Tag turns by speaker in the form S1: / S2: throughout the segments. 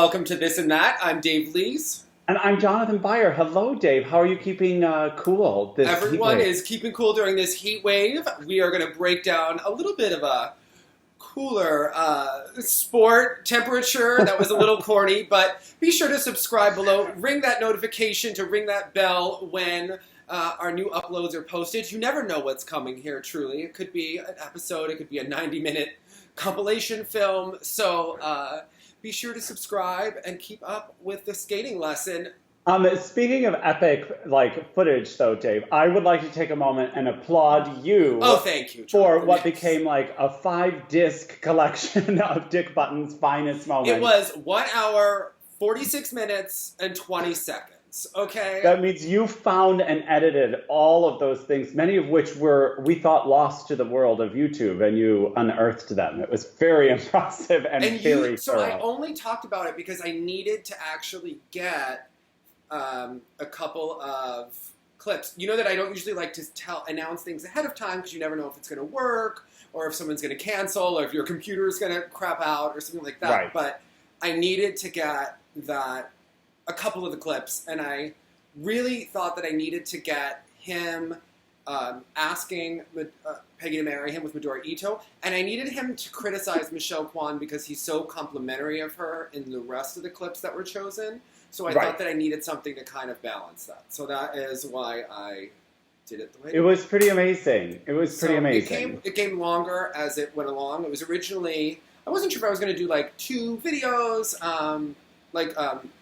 S1: welcome to This and That. I'm Dave Lees.
S2: And I'm Jonathan Byer. Hello, Dave. How are you keeping cool this
S1: Everyone
S2: heat wave?
S1: is keeping cool during this heat wave. We are going to break down a little bit of a cooler sport temperature. That was a little corny, but be sure to subscribe below. Ring that notification to ring that bell when our new uploads are posted. You never know what's coming here, truly. It could be an episode. It could be a 90-minute compilation film. So be sure to subscribe and keep up with the skating lesson.
S2: Speaking of epic footage, though, Dave, I would like to take a moment and applaud you.
S1: Oh, thank you,
S2: for
S1: Jonathan.
S2: what became like a 5-disc collection of Dick Button's finest moments.
S1: It was 1 hour, 46 minutes, and 20 seconds. Okay.
S2: That means you found and edited all of those things, many of which we thought lost to the world of YouTube, and you unearthed them. It was very impressive and very
S1: So
S2: thorough.
S1: I only talked about it because I needed to actually get a couple of clips. You know that I don't usually like to announce things ahead of time because you never know if it's going to work or if someone's going to cancel or if your computer is going to crap out or something like that.
S2: Right.
S1: But I needed to get a couple of the clips, and I really thought that I needed to get him asking Peggy to marry him with Midori Ito, and I needed him to criticize Michelle Kwan because he's so complimentary of her in the rest of the clips that were chosen. So I thought that I needed something to kind of balance that. So that is why I did it the way
S2: it was pretty amazing. It was pretty amazing.
S1: It came longer as it went along. It was originally, I wasn't sure if I was going to do like 2 videos, like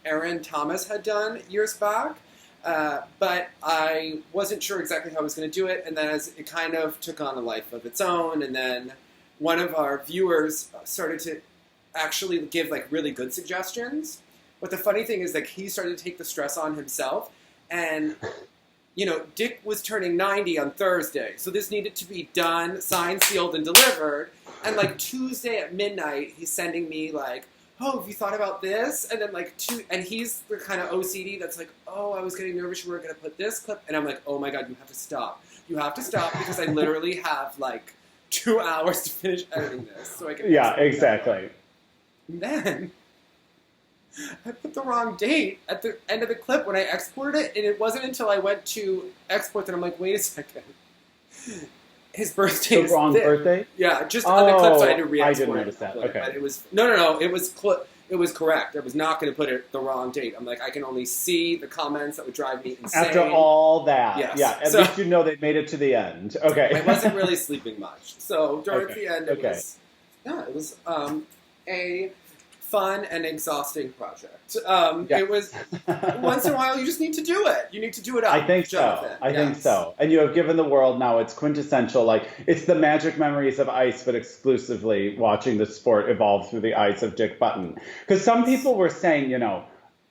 S1: Aaron Thomas had done years back, but I wasn't sure exactly how I was going to do it, and then as it kind of took on a life of its own, and then one of our viewers started to actually give like really good suggestions. But the funny thing is, like, he started to take the stress on himself, and you know, Dick was turning 90 on Thursday, so this needed to be done, signed, sealed, and delivered. And like Tuesday at midnight, he's sending me like, "Oh, have you thought about this?" And then like and he's the kind of OCD that's like, "Oh, I was getting nervous you were going to put this clip," and I'm like, "Oh my God, you have to stop! You have to stop because I literally have like 2 hours to finish editing this, so I can."
S2: Yeah, exactly.
S1: And then I put the wrong date at the end of the clip when I exported it, and it wasn't until I went to export that I'm like, wait a second. His birthday is
S2: the wrong birthday?
S1: Yeah, just on the clip, so I had to re-export
S2: I didn't notice that. Okay.
S1: But it was, no, it was correct. I was not going to put it the wrong date. I'm like, I can only see the comments that would drive me insane.
S2: After all that.
S1: Yes.
S2: Yeah, at least you know they made it to the end. Okay.
S1: I wasn't really sleeping much. So during the end, it was a fun and exhausting project. It was, once in a while, you just need to do it. You need to do it up,
S2: I think
S1: Jonathan.
S2: so. I think so. And you have given the world now its quintessential, it's the magic memories of ice, but exclusively watching the sport evolve through the eyes of Dick Button. Because some people were saying,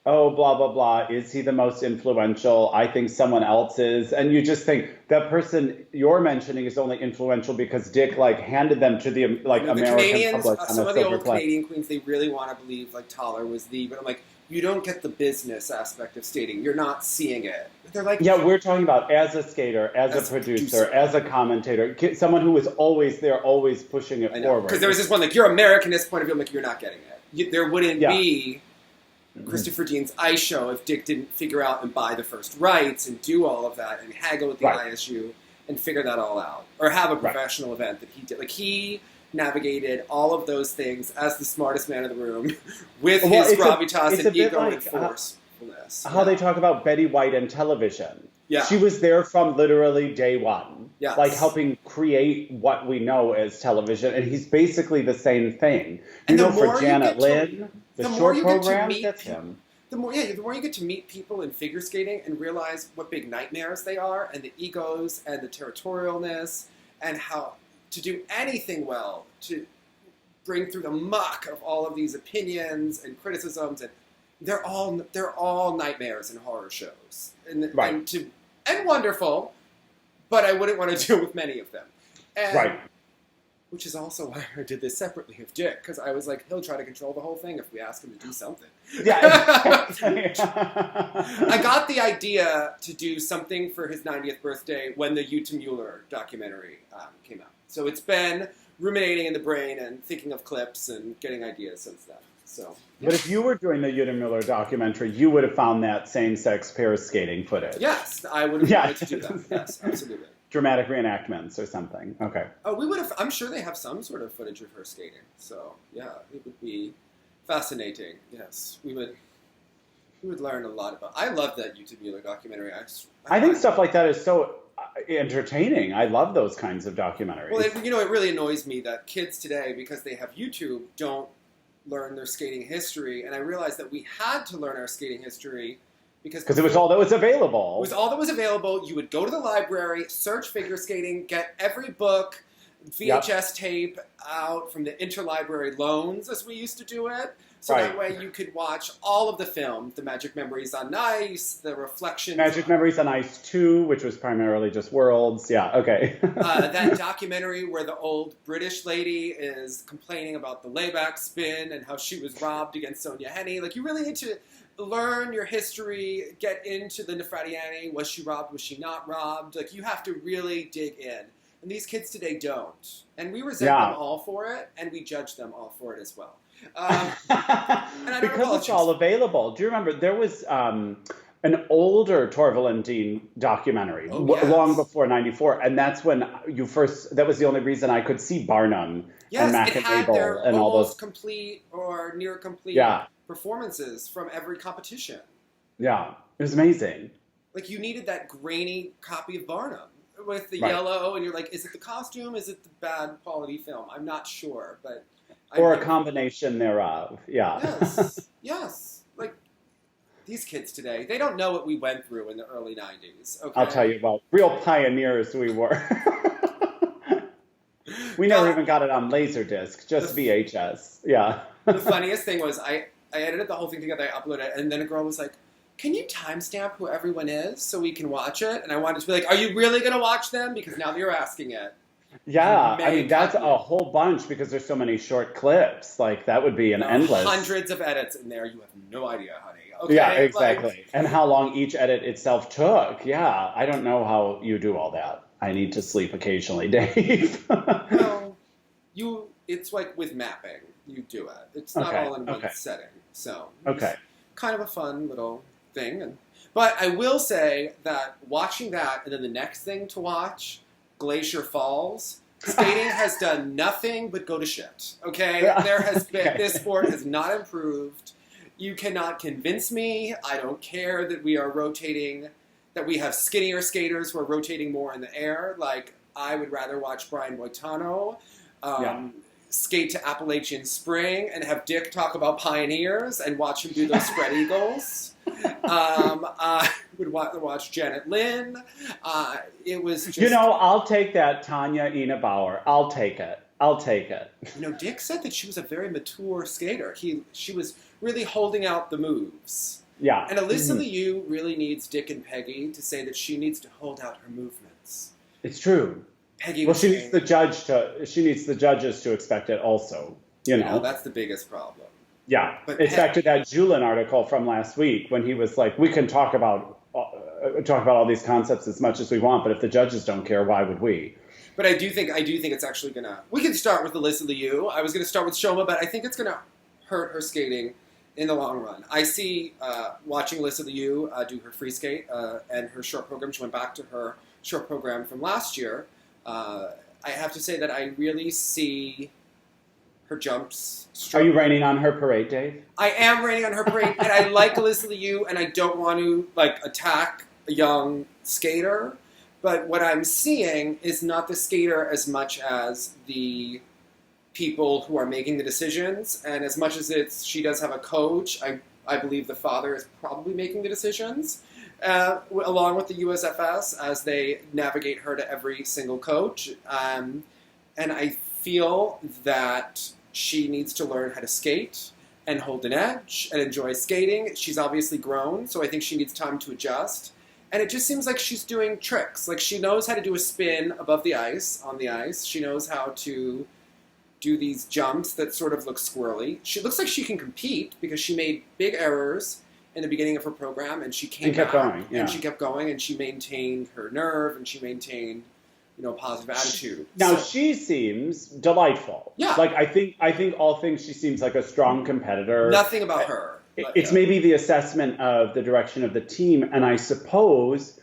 S2: oh, blah, blah, blah, is he the most influential? I think someone else is. And you just think that person you're mentioning is only influential because Dick, handed them to the, American
S1: Canadians,
S2: public on
S1: some
S2: a
S1: of the
S2: silver
S1: old
S2: plate.
S1: Canadian queens, they really want to believe, Taller was but I'm like, you don't get the business aspect of skating. You're not seeing it. They're like...
S2: Yeah, we're talking about as a skater, as a producer, as a commentator, someone who was always there, always pushing it forward.
S1: Because there was this one, your Americanist point of view, I'm like, you're not getting it. There wouldn't be Christopher Dean's ice show if Dick didn't figure out and buy the first rights and do all of that and haggle with the ISU and figure that all out. Or have a professional event that he did. He navigated all of those things as the smartest man in the room with his gravitas and ego and forcefulness.
S2: How they talk about Betty White and television.
S1: Yeah.
S2: She was there from literally day one.
S1: Yes.
S2: Helping create what we know as television. And he's basically the same thing.
S1: And
S2: for Janet Lynn, the short program, that's him.
S1: The more you get to meet people in figure skating and realize what big nightmares they are and the egos and the territorialness and how to do anything well, to bring through the muck of all of these opinions and criticisms, and they're all nightmares and horror shows, and wonderful, but I wouldn't want to deal with many of them. Which is also why I did this separately with Dick, because I was like, he'll try to control the whole thing if we ask him to do something. I got the idea to do something for his 90th birthday when the Jutta Mueller documentary came out. So it's been ruminating in the brain and thinking of clips and getting ideas since then. So
S2: But if you were doing the Jutta Müller documentary, you would have found that same-sex pair skating footage.
S1: Yes, I would have wanted to do that. Yes, absolutely.
S2: Dramatic reenactments or something. Okay.
S1: Oh, we would have. I'm sure they have some sort of footage of her skating. So yeah, it would be fascinating. Yes, we would learn a lot about. I love that Jutta Müller documentary.
S2: I think stuff like that is so entertaining. I love those kinds of documentaries.
S1: Well, it really annoys me that kids today, because they have YouTube, don't learn their skating history. And I realized that we had to learn our skating history because
S2: it was all that was available.
S1: It was all that was available. You would go to the library, search figure skating, get every book, VHS tape out from the interlibrary loans, as we used to do it. So that way you could watch all of the film, The Magic Memories on Ice, The Reflections.
S2: Magic Memories on Ice 2, which was primarily just worlds. Yeah, okay.
S1: That documentary where the old British lady is complaining about the layback spin and how she was robbed against Sonia Henney. Like, you really need to learn your history, get into the Nefratiani. Was she robbed? Was she not robbed? Like, you have to really dig in. And these kids today don't. And we resent them all for it, and we judge them all for it as well.
S2: Because it's all available. Do you remember there was an older Torvill and Dean documentary long before '94, and that's when that was the only reason I could see Barnum and Mac
S1: it
S2: and
S1: had
S2: Abel
S1: their
S2: and all those
S1: complete or near complete performances from every competition.
S2: Yeah, it was amazing.
S1: Like, you needed that grainy copy of Barnum with the yellow, and you're like, is it the costume? Is it the bad quality film? I'm not sure, but.
S2: Or a combination thereof,
S1: Yes. Like, these kids today, they don't know what we went through in the early 90s. Okay?
S2: I'll tell you what, real pioneers we were. We never even got it on Laserdisc, just VHS. Yeah.
S1: The funniest thing was I edited the whole thing together, I uploaded it, and then a girl was like, can you timestamp who everyone is so we can watch it? And I wanted to be like, are you really going to watch them? Because now that you're asking it.
S2: Yeah, I mean, that's a whole bunch because there's so many short clips. Like, that would be an endless...
S1: Hundreds of edits in there. You have no idea, honey. Okay?
S2: Yeah, exactly. And how long each edit itself took. Yeah, I don't know how you do all that. I need to sleep occasionally, Dave.
S1: No, it's like with mapping. You do it. It's not all in one setting. So, it's kind of a fun little thing. But I will say that watching that and then the next thing to watch... Glacier Falls. Skating has done nothing but go to shit. Okay? There has been, this sport has not improved. You cannot convince me. I don't care that we are rotating, that we have skinnier skaters who are rotating more in the air. Like, I would rather watch Brian Boitano skate to Appalachian Spring and have Dick talk about pioneers and watch him do those spread eagles. I would watch Janet Lynn. It was just...
S2: I'll take that Tanya Ina Bauer. I'll take it.
S1: Dick said that she was a very mature skater. She was really holding out the moves.
S2: Yeah.
S1: And Alysa Liu really needs Dick and Peggy to say that she needs to hold out her movements.
S2: It's true.
S1: Peggy
S2: she needs the judges to expect it also.
S1: That's the biggest problem.
S2: Yeah, but it's back to that Julin article from last week when he was like, we can talk about all these concepts as much as we want, but if the judges don't care, why would we?
S1: But I do think it's actually gonna. We can start with Alysa Liu. I was gonna start with Shoma, but I think it's gonna hurt her skating in the long run. I see watching Alysa Liu do her free skate and her short program. She went back to her short program from last year. I have to say that I really see her jumps.
S2: Are you raining on her parade, Dave?
S1: I am raining on her parade, and I like Alysa Liu, and I don't want to attack a young skater. But what I'm seeing is not the skater as much as the people who are making the decisions, and as much as she does have a coach. I believe the father is probably making the decisions. Along with the USFS as they navigate her to every single coach. And I feel that she needs to learn how to skate and hold an edge and enjoy skating. She's obviously grown, so I think she needs time to adjust. And it just seems like she's doing tricks. Like, she knows how to do a spin above the ice, on the ice. She knows how to do these jumps that sort of look squirrely. She looks like she can compete because she made big errors in the beginning of her program, and she kept going, and she maintained her nerve, and she maintained, positive attitude.
S2: Now she seems delightful.
S1: Yeah.
S2: Like I think all things she seems like a strong competitor.
S1: Nothing about her.
S2: It's maybe the assessment of the direction of the team, and I suppose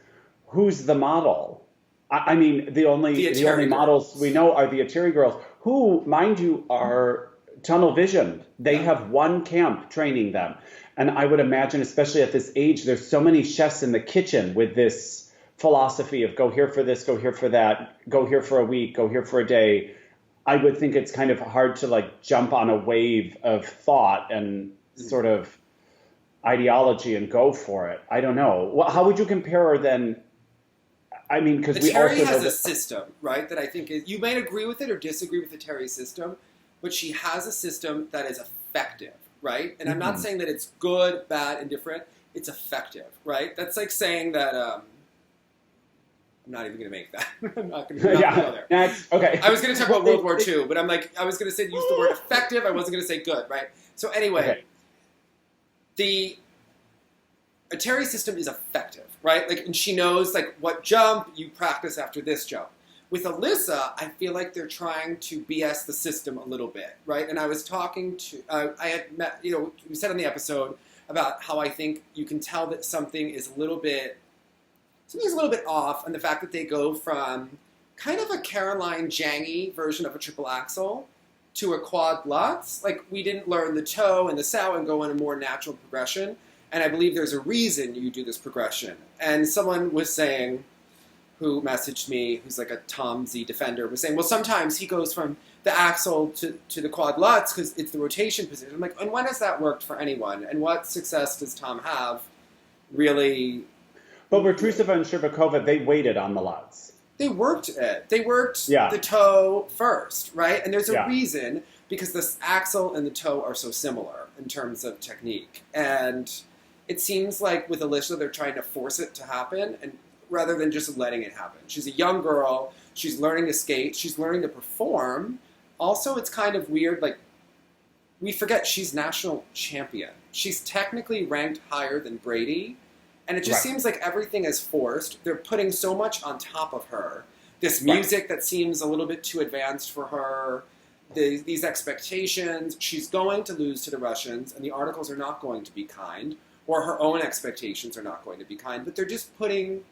S2: who's the model? I mean, the only models we know are the Eteri girls, who, mind you, are tunnel visioned. They have one camp training them. And I would imagine, especially at this age, there's so many chefs in the kitchen with this philosophy of go here for this, go here for that, go here for a week, go here for a day. I would think it's kind of hard to like jump on a wave of thought and sort of ideology and go for it. I don't know. How would you compare her then? I mean, because we also
S1: Eteri has a system, right, that I think is, you may agree with it or disagree with the Eteri's system, but she has a system that is effective, right? And I'm not saying that it's good, bad, indifferent. It's effective, right? That's like saying that, I'm not even going to make that. I'm not going to go there.
S2: Next. Okay.
S1: I was going to talk about World War II, but I'm like, I was going to say, use the word effective. I wasn't going to say good, right? So anyway, the Eteri system is effective, right? Like, and she knows like what jump you practice after this jump. With Alysa, I feel like they're trying to BS the system a little bit, right? And I was talking to, I had met, we said on the episode about how I think you can tell that something's a little bit off, and the fact that they go from kind of a Caroline Jangy version of a triple axel to a quad lutz. Like, we didn't learn the toe and the sow and go in a more natural progression. And I believe there's a reason you do this progression. And someone was saying, who messaged me, who's like a Tom Z defender, was saying, well, sometimes he goes from the axle to the quad lutz because it's the rotation position. I'm like, and when has that worked for anyone? And what success does Tom have really?
S2: But Bertrusova and Shcherbakova, they waited on the lutz.
S1: They worked it. They worked the toe first, right? And there's a reason, because the axle and the toe are so similar in terms of technique. And it seems like with Alysa, they're trying to force it to happen, and rather than just letting it happen. She's a young girl. She's learning to skate. She's learning to perform. Also, it's kind of weird. Like, we forget she's national champion. She's technically ranked higher than Brady. And it just seems like everything is forced. They're putting so much on top of her. This music that seems a little bit too advanced for her. These expectations. She's going to lose to the Russians, and the articles are not going to be kind. Or her own expectations are not going to be kind. But they're just putting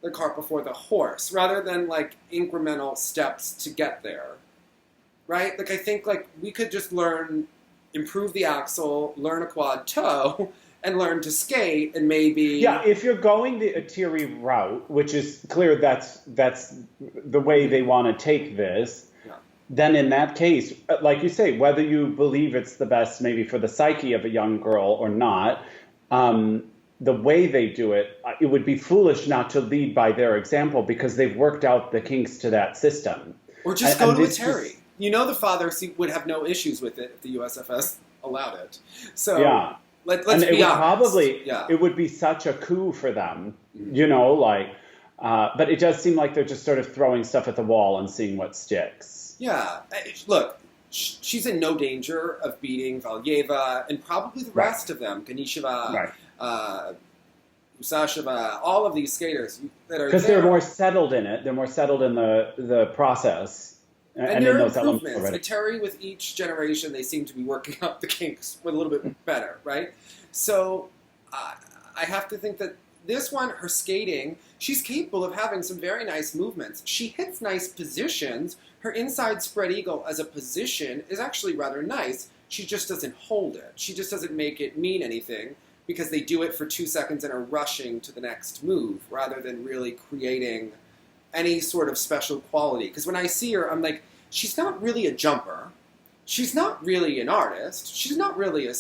S1: the cart before the horse, rather than like incremental steps to get there. Right? Like, I think like we could just improve the axle, learn a quad toe, and learn to skate, and maybe... Yeah,
S2: if you're going the Eteri route, which is clear that's the way they want to take this, then in that case, like you say, whether you believe it's the best maybe for the psyche of a young girl or not, the way they do it, it would be foolish not to lead by their example, because they've worked out the kinks to that system.
S1: Or just go to Eteri. The father would have no issues with it if the USFS allowed it. So... Yeah. Let's be honest.
S2: It would be such a coup for them, but it does seem like they're just sort of throwing stuff at the wall and seeing what sticks.
S1: Yeah. Look, she's in no danger of beating Valieva and probably the rest of them, Ganisheva, Usasheva, all of these skaters that are
S2: because they're more settled in it. They're more settled in the process.
S1: And there are improvements. Eteri, with each generation, they seem to be working up the kinks with a little bit better, right? So I have to think that this one, her skating, she's capable of having some very nice movements. She hits nice positions. Her inside spread eagle as a position is actually rather nice. She just doesn't hold it. She just doesn't make it mean anything, because they do it for 2 seconds and are rushing to the next move rather than really creating any sort of special quality. Because when I see her, I'm like, she's not really a jumper. She's not really an artist. She's not really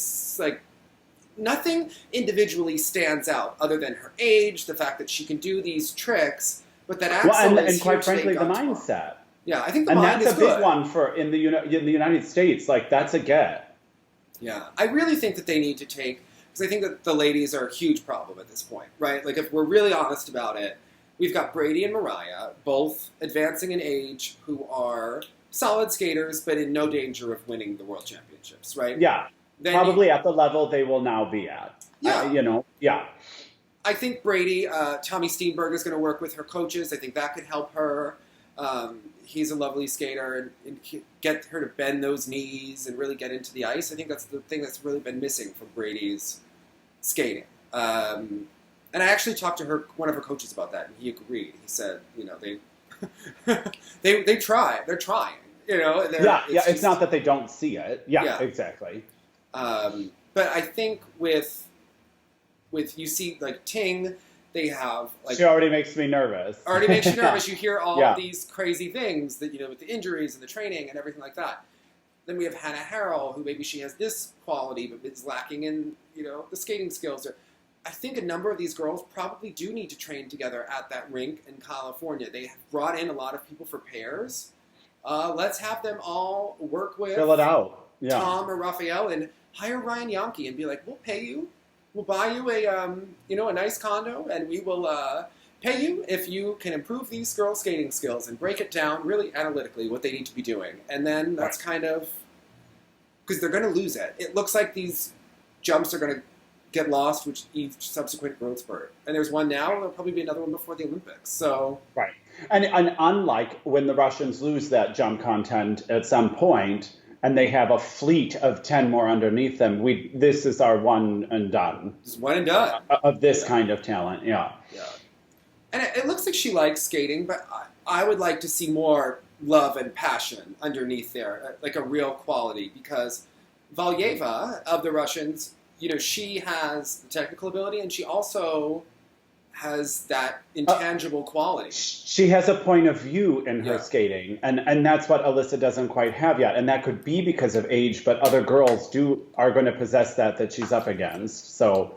S1: nothing individually stands out other than her age, the fact that she can do these tricks, but that axle is
S2: and quite frankly, the mindset.
S1: Yeah, I think the mind is good.
S2: And that's a big one for in the United States. Like, that's a get.
S1: Yeah, I really think that they need to take, because I think that the ladies are a huge problem at this point, right? Like, if we're really honest about it, we've got Brady and Mariah, both advancing in age, who are solid skaters, but in no danger of winning the world championships, right?
S2: Yeah, probably at the level they will now be at.
S1: Yeah. I think Brady, Tommy Steenberg is going to work with her coaches. I think that could help her. He's a lovely skater, and get her to bend those knees and really get into the ice. I think that's the thing that's really been missing from Brady's skating. And I actually talked to one of her coaches about that, and he agreed. He said, they try. They're trying.
S2: It's not that they don't see it. Yeah. Exactly.
S1: But I think with you see like Ting, they have like
S2: she already makes me nervous.
S1: Already makes you nervous. You hear all of these crazy things that with the injuries and the training and everything like that. Then we have Hannah Harrell, who maybe she has this quality but is lacking in the skating skills. I think a number of these girls probably do need to train together at that rink in California. They have brought in a lot of people for pairs. Let's have them all work with
S2: fill it out.
S1: Tom or Raphael and hire Ryan Yankee and be like, we'll pay you. We'll buy you a nice condo, and we will pay you if you can improve these girls' skating skills and break it down really analytically what they need to be doing. And then that's kind of because they're going to lose it. It looks like these jumps are going to get lost with each subsequent growth spurt. And there's one now, and there'll probably be another one before the Olympics. So
S2: right, and unlike when the Russians lose that jump content at some point, and they have a fleet of 10 more underneath them, this is our one and done.
S1: Just one and done.
S2: Of this kind of talent, yeah.
S1: And it looks like she likes skating, but I would like to see more love and passion underneath there, like a real quality, because Valyeva of the Russians, she has the technical ability, and she also has that intangible quality.
S2: She has a point of view in her skating, and that's what Alysa doesn't quite have yet. And that could be because of age, but other girls are going to possess that she's up against. So,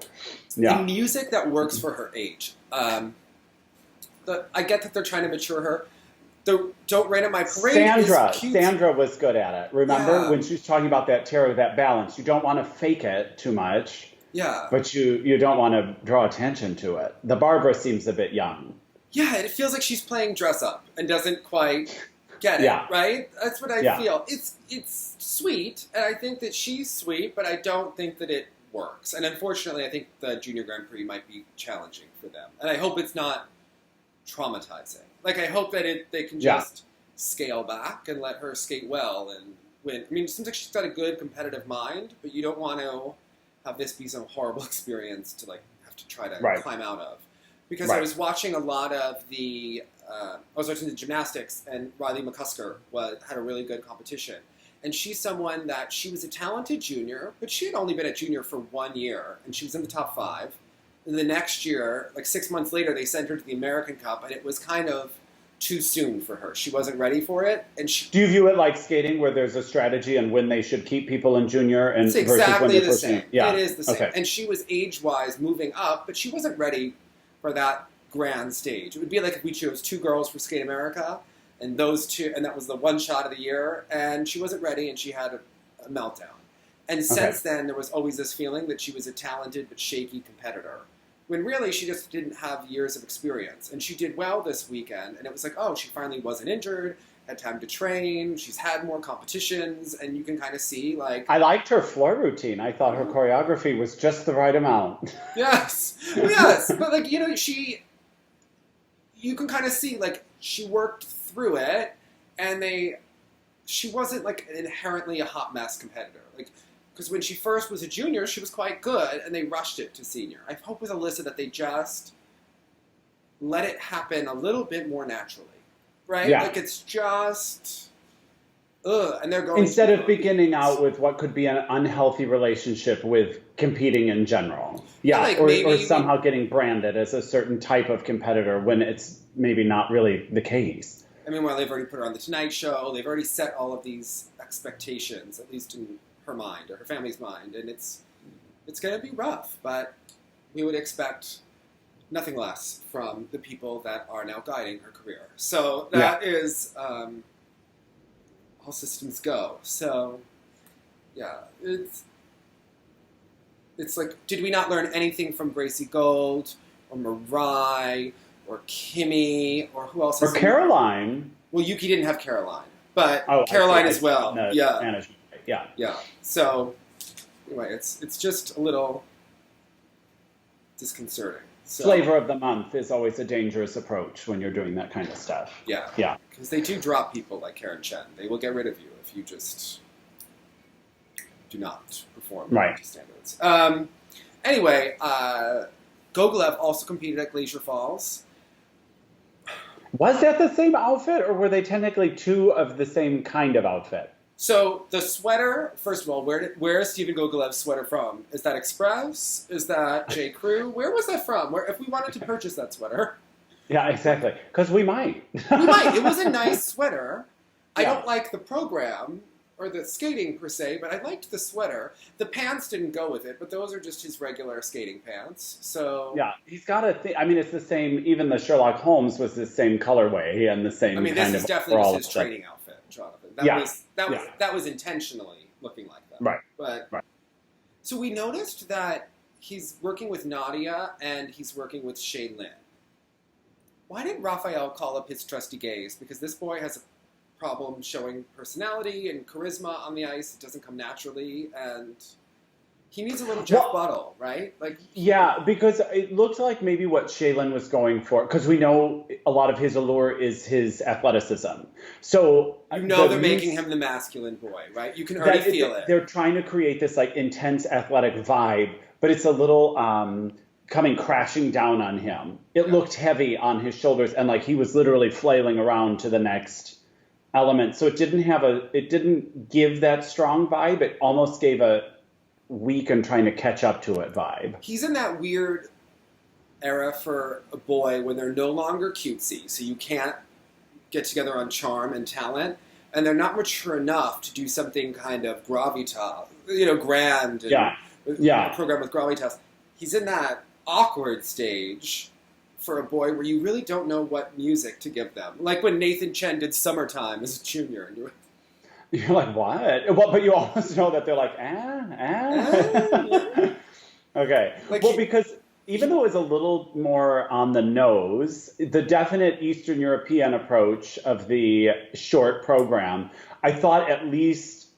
S1: the music that works for her age. I get that they're trying to mature her. The Don't Rain at My Parade is cute.
S2: Sandra was good at it. Remember when she was talking about that terror, that balance? You don't want to fake it too much.
S1: Yeah.
S2: But you don't want to draw attention to it. The Barbara seems a bit young.
S1: Yeah, it feels like she's playing dress up and doesn't quite get it, right? That's what I feel. It's sweet, and I think that she's sweet, but I don't think that it works. And unfortunately, I think the Junior Grand Prix might be challenging for them. And I hope it's not traumatizing. Like, I hope that they can just scale back and let her skate well and win. I mean, it seems like she's got a good competitive mind, but you don't want to have this be some horrible experience to have to try to climb out of. Because I was watching a lot of I was watching the gymnastics, and Riley McCusker had a really good competition. And she's someone that she was a talented junior, but she had only been a junior for 1 year, and she was in the top 5. And the next year, 6 months later, they sent her to the American Cup, and it was kind of too soon for her. She wasn't ready for it. And
S2: do you view it like skating, where there's a strategy and when they should keep people in junior? And
S1: it's exactly the same.
S2: Yeah.
S1: It is the same. Okay. And she was age-wise moving up, but she wasn't ready for that grand stage. It would be like if we chose 2 girls for Skate America, and those 2, and that was the one shot of the year, and she wasn't ready, and she had a meltdown. And since then, there was always this feeling that she was a talented but shaky competitor, when really she just didn't have years of experience. And she did well this weekend, and it was like, oh, she finally wasn't injured, had time to train, she's had more competitions, and you can kind of see,
S2: I liked her floor routine. I thought her choreography was just the right amount.
S1: Yes, but you can kind of see, she worked through it, and she wasn't, inherently a hot mess competitor. Because when she first was a junior, she was quite good, and they rushed it to senior. I hope with Alysa that they just let it happen a little bit more naturally, right?
S2: Yeah.
S1: It's just, and they're going
S2: instead of beginning out with what could be an unhealthy relationship with competing in general. Yeah, or somehow getting branded as a certain type of competitor when it's maybe not really the case.
S1: I mean, they've already put her on The Tonight Show. They've already set all of these expectations, at least in her mind or her family's mind, and it's going to be rough, but we would expect nothing less from the people that are now guiding her career. So that is all systems go. So it's did we not learn anything from Gracie Gold or Mariah or Kimmy or who else?
S2: Or Caroline.
S1: Well, Yuki didn't have Caroline, but Caroline as well.
S2: Yeah.
S1: So anyway, it's just a little disconcerting. So,
S2: flavor of the month is always a dangerous approach when you're doing that kind of stuff.
S1: Yeah.
S2: Yeah.
S1: Because they do drop people like Karen Chen. They will get rid of you if you just do not perform
S2: Right.
S1: to standards. Anyway, Goglolev also competed at Glacier Falls.
S2: Was that the same outfit, or were they technically two of the same kind of outfit?
S1: So the sweater, first of all, where is Stephen Gogolev's sweater from? Is that Express? Is that J. Crew? Where was that from? Where, if we wanted to purchase that sweater?
S2: Yeah, exactly. Because we might.
S1: We might. It was a nice sweater. I
S2: Yeah.
S1: don't like the program or the skating per se, but I liked the sweater. The pants didn't go with it, but those are just his regular skating pants. So
S2: Yeah, he's got a I mean, it's the same. Even the Sherlock Holmes was the same colorway and the same.
S1: I mean,
S2: kind
S1: this is
S2: of
S1: definitely
S2: overall
S1: just his training outfit, Jonathan. That was intentionally looking like that.
S2: Right.
S1: But
S2: Right.
S1: so we noticed that he's working with Nadia and he's working with Shaylin. Why didn't Raphael call up his trusty gaze? Because this boy has a problem showing personality and charisma on the ice. It doesn't come naturally, and he needs a little Jeff Buttle, right? Like,
S2: Yeah, because it looked like maybe what Shaylin was going for, because we know a lot of his allure is his athleticism. So
S1: they're making him the masculine boy, right? You can already feel it.
S2: They're trying to create this like intense athletic vibe, but it's a little coming crashing down on him. It looked heavy on his shoulders, and like he was literally flailing around to the next element. So it didn't give that strong vibe. It almost gave a weak and trying to catch up to it vibe.
S1: He's in that weird era for a boy when they're no longer cutesy, so you can't get together on charm and talent, and they're not mature enough to do something kind of gravitas, grand, and a program with gravitas. He's in that awkward stage for a boy where you really don't know what music to give them. Like when Nathan Chen did Summertime as a junior, and
S2: you're like, what? Well, but you almost know that they're like, Okay.
S1: Like
S2: because even though it was a little more on the nose, the definite Eastern European approach of the short program, I thought at least...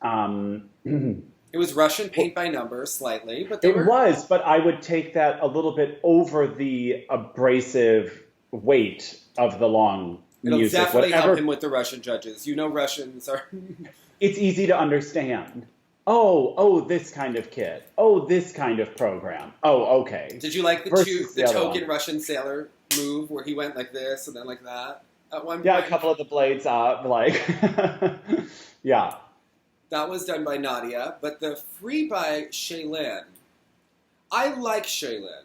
S1: it was Russian paint by numbers slightly, but
S2: but I would take that a little bit over the abrasive weight of the long
S1: It'll
S2: music.
S1: definitely help him with the Russian judges. Russians are...
S2: It's easy to understand. Oh, this kind of kid. Oh, this kind of program. Oh, okay.
S1: Did you like the token
S2: one.
S1: Russian sailor move where he went like this and then like that at one point?
S2: Yeah, a couple of the blades up, like... yeah.
S1: That was done by Nadia, but the free by Shaylin, I like Shaylin.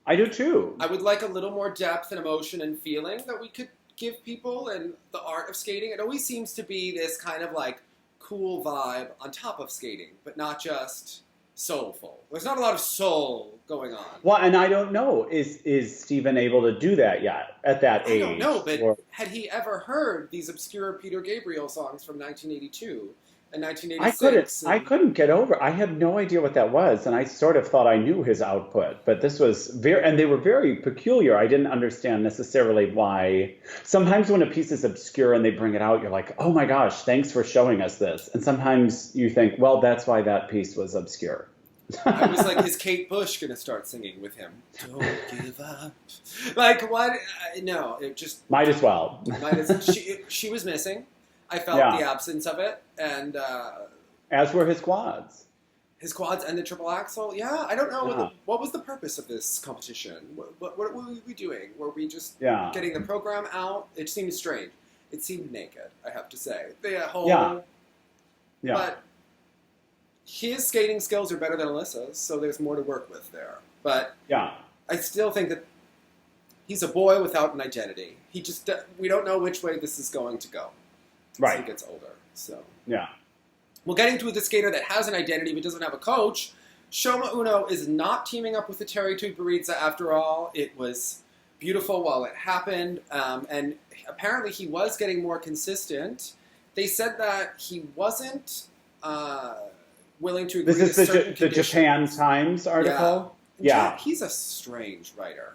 S2: I do too.
S1: I would like a little more depth and emotion and feeling that we could give people in the art of skating. It always seems to be this kind of like cool vibe on top of skating, but not just soulful. There's not a lot of soul going on.
S2: Well, and I don't know, is Stephen able to do that yet at that age?
S1: I don't know, but had he ever heard these obscure Peter Gabriel songs from 1982? In 1986.
S2: I couldn't get over. I had no idea what that was, and I sort of thought I knew his output. But this was and they were very peculiar. I didn't understand necessarily why. Sometimes when a piece is obscure and they bring it out, you're like, oh my gosh, thanks for showing us this. And sometimes you think, well, that's why that piece was obscure.
S1: I was like, is Kate Bush going to start singing with him? Don't give up. Like, what? No, it just...
S2: Might as well.
S1: She was missing. I felt the absence of it, and
S2: as were his quads.
S1: His quads and the triple axel. Yeah, I don't know what was the purpose of this competition. What were we doing? Were we just getting the program out? It seemed strange. It seemed naked, I have to say. The whole but his skating skills are better than Alyssa's, so there's more to work with there. But I still think that he's a boy without an identity. We don't know which way this is going to go. As he gets older. So well, getting to the skater that has an identity but doesn't have a coach, Shoma Uno is not teaming up with Eteri Tutberidze after all. It was beautiful while it happened, and apparently he was getting more consistent. They said that he wasn't willing to agree to certain conditions.
S2: This is the Japan Times article?
S1: Yeah. He's a strange writer.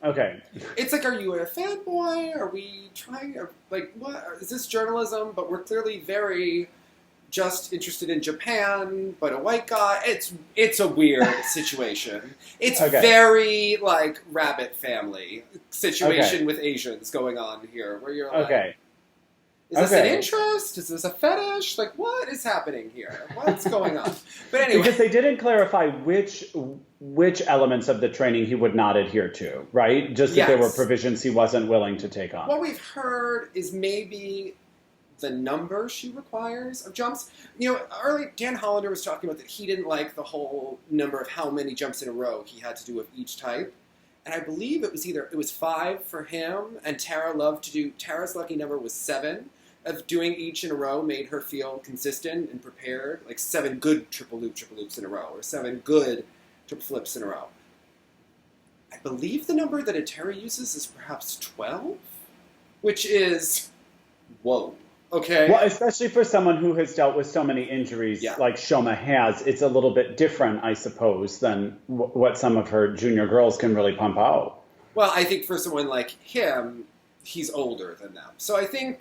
S2: Okay.
S1: It's like, are you a fanboy? Are we trying? Like, what? Is this journalism? But we're clearly very just interested in Japan, but a white guy. It's a weird situation. It's very like Rabbit Family situation with Asians going on here, where you're like, is this an interest? Is this a fetish? Like, what is happening here? What's going on? But anyway,
S2: because they didn't clarify which elements of the training he would not adhere to, right? Just that there were provisions he wasn't willing to take on.
S1: What we've heard is maybe the number she requires of jumps. You know, early Dan Hollander was talking about that he didn't like the whole number of how many jumps in a row he had to do of each type. And I believe it was 5 for him, and Tara's lucky number was 7. Of doing each in a row made her feel consistent and prepared, like 7 good triple loops in a row, or 7 good triple flips in a row. I believe the number that Eteri uses is perhaps 12, which is, whoa, okay.
S2: Well, especially for someone who has dealt with so many injuries like Shoma has, it's a little bit different, I suppose, than what some of her junior girls can really pump out.
S1: Well, I think for someone like him, he's older than them. So I think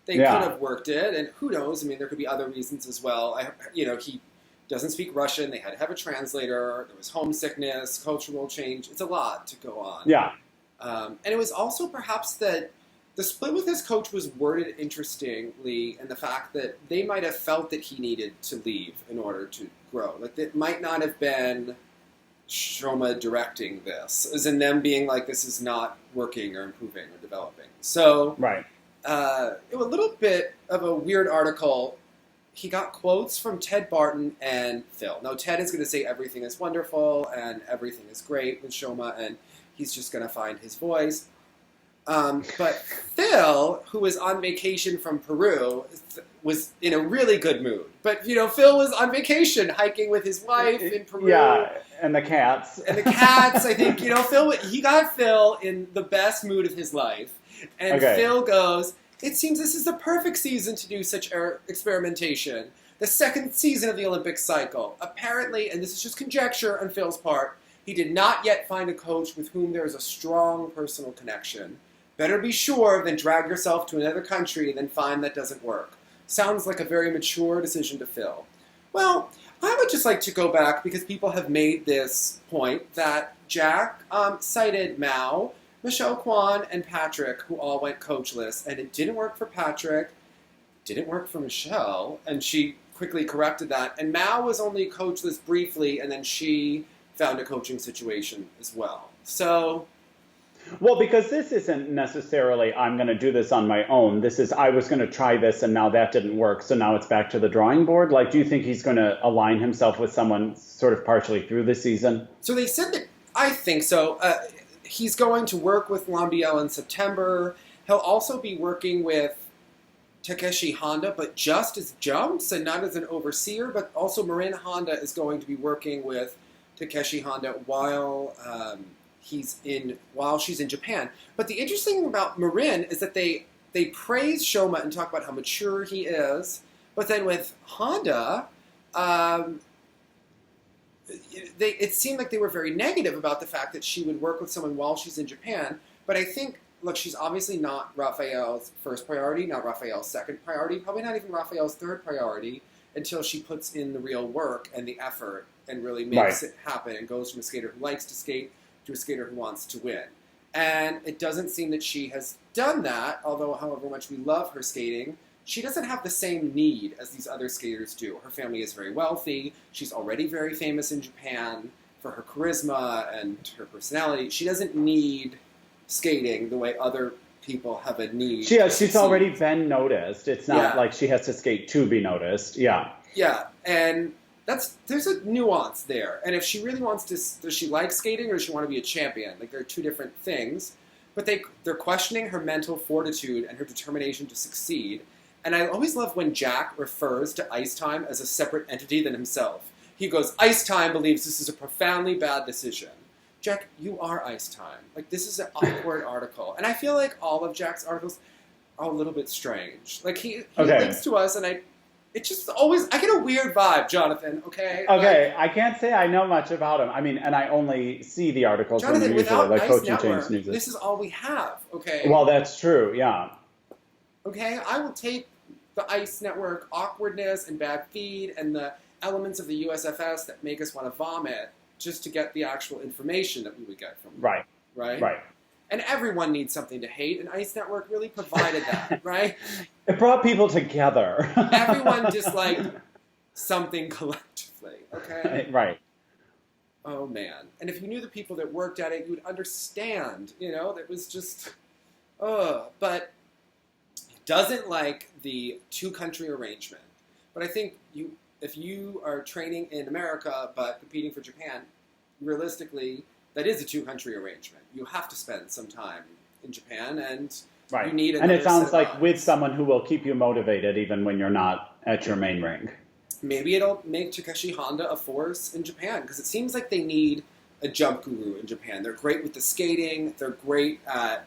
S1: they could have worked it, and who knows? I mean, there could be other reasons as well. He doesn't speak Russian. They had to have a translator. There was homesickness, cultural change. It's a lot to go on.
S2: Yeah.
S1: And it was also perhaps that the split with his coach was worded interestingly in the fact that they might have felt that he needed to leave in order to grow. Like, it might not have been Shoma directing this, as in them being like, this is not working or improving or developing. So...
S2: Right.
S1: It was a little bit of a weird article. He got quotes from Ted Barton and Phil. Now, Ted is going to say everything is wonderful and everything is great with Shoma, and he's just going to find his voice. But Phil, who was on vacation from Peru, was in a really good mood. But, Phil was on vacation hiking with his wife in Peru.
S2: Yeah, and the cats.
S1: And the cats, I think, he got Phil in the best mood of his life. And Phil goes, it seems this is the perfect season to do such experimentation. The second season of the Olympic cycle. Apparently, and this is just conjecture on Phil's part, he did not yet find a coach with whom there is a strong personal connection. Better be sure than drag yourself to another country than find that doesn't work. Sounds like a very mature decision to Phil. Well, I would just like to go back because people have made this point that Jack cited Mao, Michelle Kwan, and Patrick, who all went coachless, and it didn't work for Patrick, didn't work for Michelle, and she quickly corrected that. And Mao was only coachless briefly, and then she found a coaching situation as well. So...
S2: Well, because this isn't necessarily, I'm going to do this on my own. This is, I was going to try this, and now that didn't work, so now it's back to the drawing board. Like, do you think he's going to align himself with someone sort of partially through the season?
S1: So they said that, I think so. He's going to work with Lambiel in September. He'll also be working with Takeshi Honda, but just as jumps and not as an overseer. But also Marin Honda is going to be working with Takeshi Honda while she's in Japan. But the interesting thing about Marin is that they praise Shoma and talk about how mature he is. But then with Honda... it seemed like they were very negative about the fact that she would work with someone while she's in Japan. But I think, look, she's obviously not Rafael's first priority, not Rafael's second priority, probably not even Rafael's third priority until she puts in the real work and the effort and really makes it happen and goes from a skater who likes to skate to a skater who wants to win. And it doesn't seem that she has done that, although however much we love her skating, she doesn't have the same need as these other skaters do. Her family is very wealthy. She's already very famous in Japan for her charisma and her personality. She doesn't need skating the way other people have a need.
S2: She's already been noticed. It's not like she has to skate to be noticed. Yeah.
S1: Yeah, and there's a nuance there. And if she really wants to, does she like skating or does she want to be a champion? Like, they're two different things. But they're questioning her mental fortitude and her determination to succeed. And I always love when Jack refers to Ice Time as a separate entity than himself. He goes, Ice Time believes this is a profoundly bad decision. Jack, you are Ice Time. Like, this is an awkward article. And I feel like all of Jack's articles are a little bit strange. Like, he links to us, and it just always, I get a weird vibe, Jonathan, okay?
S2: Okay, I can't say I know much about him. I mean, and I only see the articles
S1: Jonathan,
S2: when they're usually like Coaching Change News.
S1: This is all we have, okay?
S2: Well, that's true, yeah.
S1: Okay, I will take the ice network awkwardness and bad feed and the elements of the USFS that make us want to vomit just to get the actual information that we would get from them.
S2: Right.
S1: Right?
S2: Right.
S1: And everyone needs something to hate, and Ice Network really provided that, right?
S2: It brought people together.
S1: Everyone disliked something collectively, okay?
S2: Right.
S1: Oh, man. And if you knew the people that worked at it, you would understand, that was just, but doesn't like the two-country arrangement. But I think if you are training in America but competing for Japan, realistically, that is a two-country arrangement. You have to spend some time in Japan, and you need another.
S2: And it sounds like with someone who will keep you motivated even when you're not at your main ring.
S1: Maybe it'll make Takeshi Honda a force in Japan, because it seems like they need a jump guru in Japan. They're great with the skating. They're great at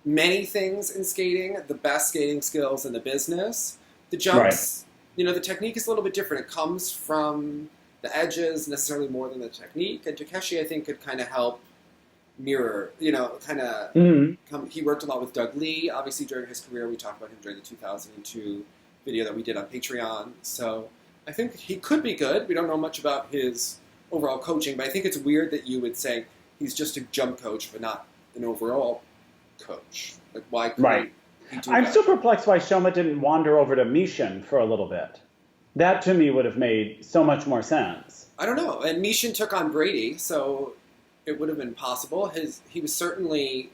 S1: many things in skating, the best skating skills in the business. The jumps, the technique is a little bit different. It comes from the edges necessarily more than the technique. And Takeshi, I think, could kind of help mirror, he worked a lot with Doug Lee, obviously, during his career. We talked about him during the 2002 video that we did on Patreon. So I think he could be good. We don't know much about his overall coaching, but I think it's weird that you would say he's just a jump coach, but not an overall coach. Like, why couldn't he do
S2: I'm
S1: that?
S2: so perplexed why Shoma didn't wander over to Mishin for a little bit. That, to me, would have made so much more sense.
S1: I don't know. And Mishin took on Brady, so it would have been possible. He was certainly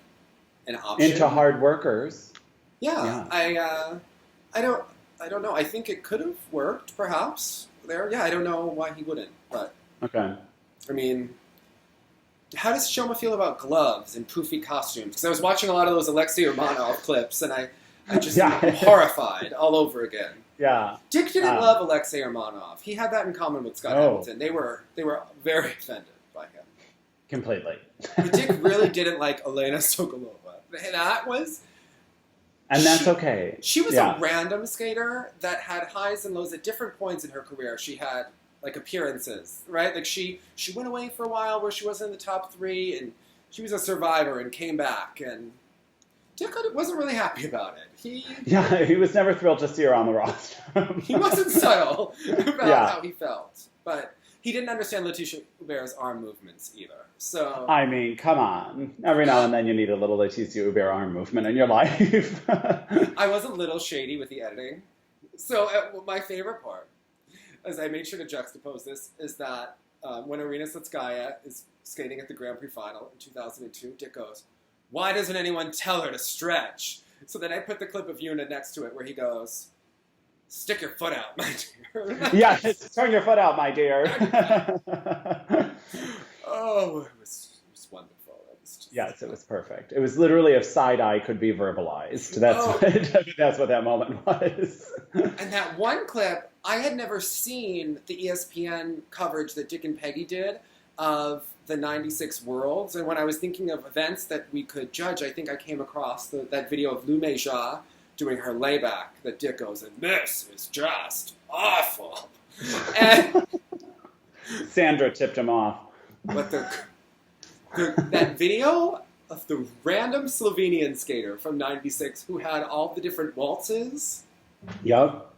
S1: an option.
S2: Into hard workers.
S1: Yeah. I don't know. I think it could have worked, perhaps, there. Yeah, I don't know why he wouldn't. But,
S2: okay.
S1: I mean, how does Shoma feel about gloves and poofy costumes? Because I was watching a lot of those Alexei Romanov clips, and I just horrified all over again.
S2: Yeah.
S1: Dick didn't love Alexei Romanov. He had that in common with Scott Hamilton. They were very offended by him.
S2: Completely.
S1: But Dick really didn't like Alina Sokolova. That was...
S2: And that's okay.
S1: She was a random skater that had highs and lows at different points in her career. She had, like, appearances, right? Like, she went away for a while where she wasn't in the top three, and she was a survivor and came back, and Dick wasn't really happy about it.
S2: He was never thrilled to see her on the roster.
S1: He wasn't subtle about how he felt. But he didn't understand Letitia Hubert's arm movements either. So
S2: I mean, come on. Every now and then you need a little Letitia Hubert arm movement in your life.
S1: I was a little shady with the editing. So my favorite part, as I made sure to juxtapose this, is that when Arina Slutskaya is skating at the Grand Prix final in 2002, Dick goes, "Why doesn't anyone tell her to stretch?" So then I put the clip of Yuna next to it where he goes, "Stick your foot out, my dear."
S2: Yeah, turn your foot out, my dear.
S1: Oh, it was wonderful.
S2: Yes, it was perfect. It was literally if side-eye could be verbalized. That's what that moment was.
S1: And that one clip, I had never seen the ESPN coverage that Dick and Peggy did of the 96 Worlds. And when I was thinking of events that we could judge, I think I came across that video of Lu Meijia doing her layback that Dick goes, "And this is just awful." And
S2: Sandra tipped him off.
S1: But that video of the random Slovenian skater from 96 who had all the different waltzes.
S2: Yep.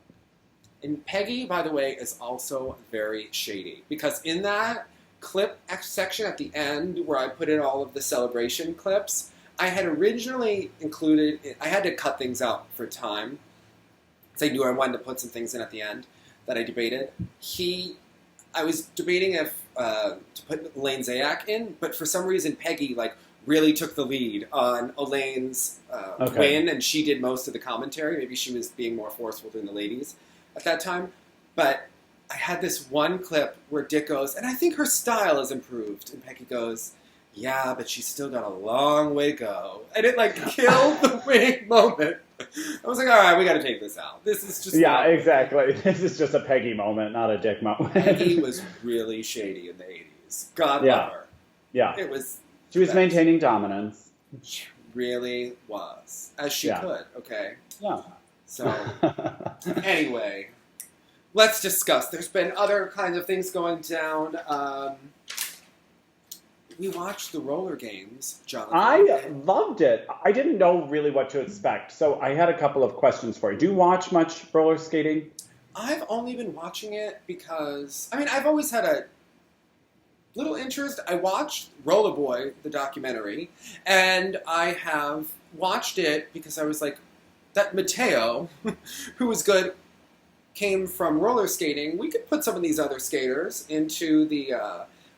S1: And Peggy, by the way, is also very shady. Because in that clip section at the end where I put in all of the celebration clips, I had originally included, I had to cut things out for time. So I knew I wanted to put some things in at the end that I debated. I was debating if to put Elaine Zayak in, but for some reason Peggy really took the lead on Elaine's win, and she did most of the commentary. Maybe she was being more forceful than the ladies at that time. But I had this one clip where Dick goes, "And I think her style has improved," and Peggy goes, "Yeah, but she's still got a long way to go." And it killed the winning moment. I was like, all right, we got to take this out. This is just...
S2: Yeah, exactly. This is just a Peggy moment, not a Dick moment.
S1: Peggy was really shady in the 80s. God love her.
S2: Yeah.
S1: It was...
S2: She was maintaining dominance.
S1: She really was. As she could, okay?
S2: Yeah.
S1: So, anyway, let's discuss. There's been other kinds of things going down. we watched the roller games, Jonathan.
S2: I loved it. I didn't know really what to expect, so I had a couple of questions for you. Do you watch much roller skating?
S1: I've only been watching it because, I mean, I've always had a little interest. I watched Rollerboy, the documentary, and I have watched it because I was like, that Matteo, who was good, came from roller skating. We could put some of these other skaters into the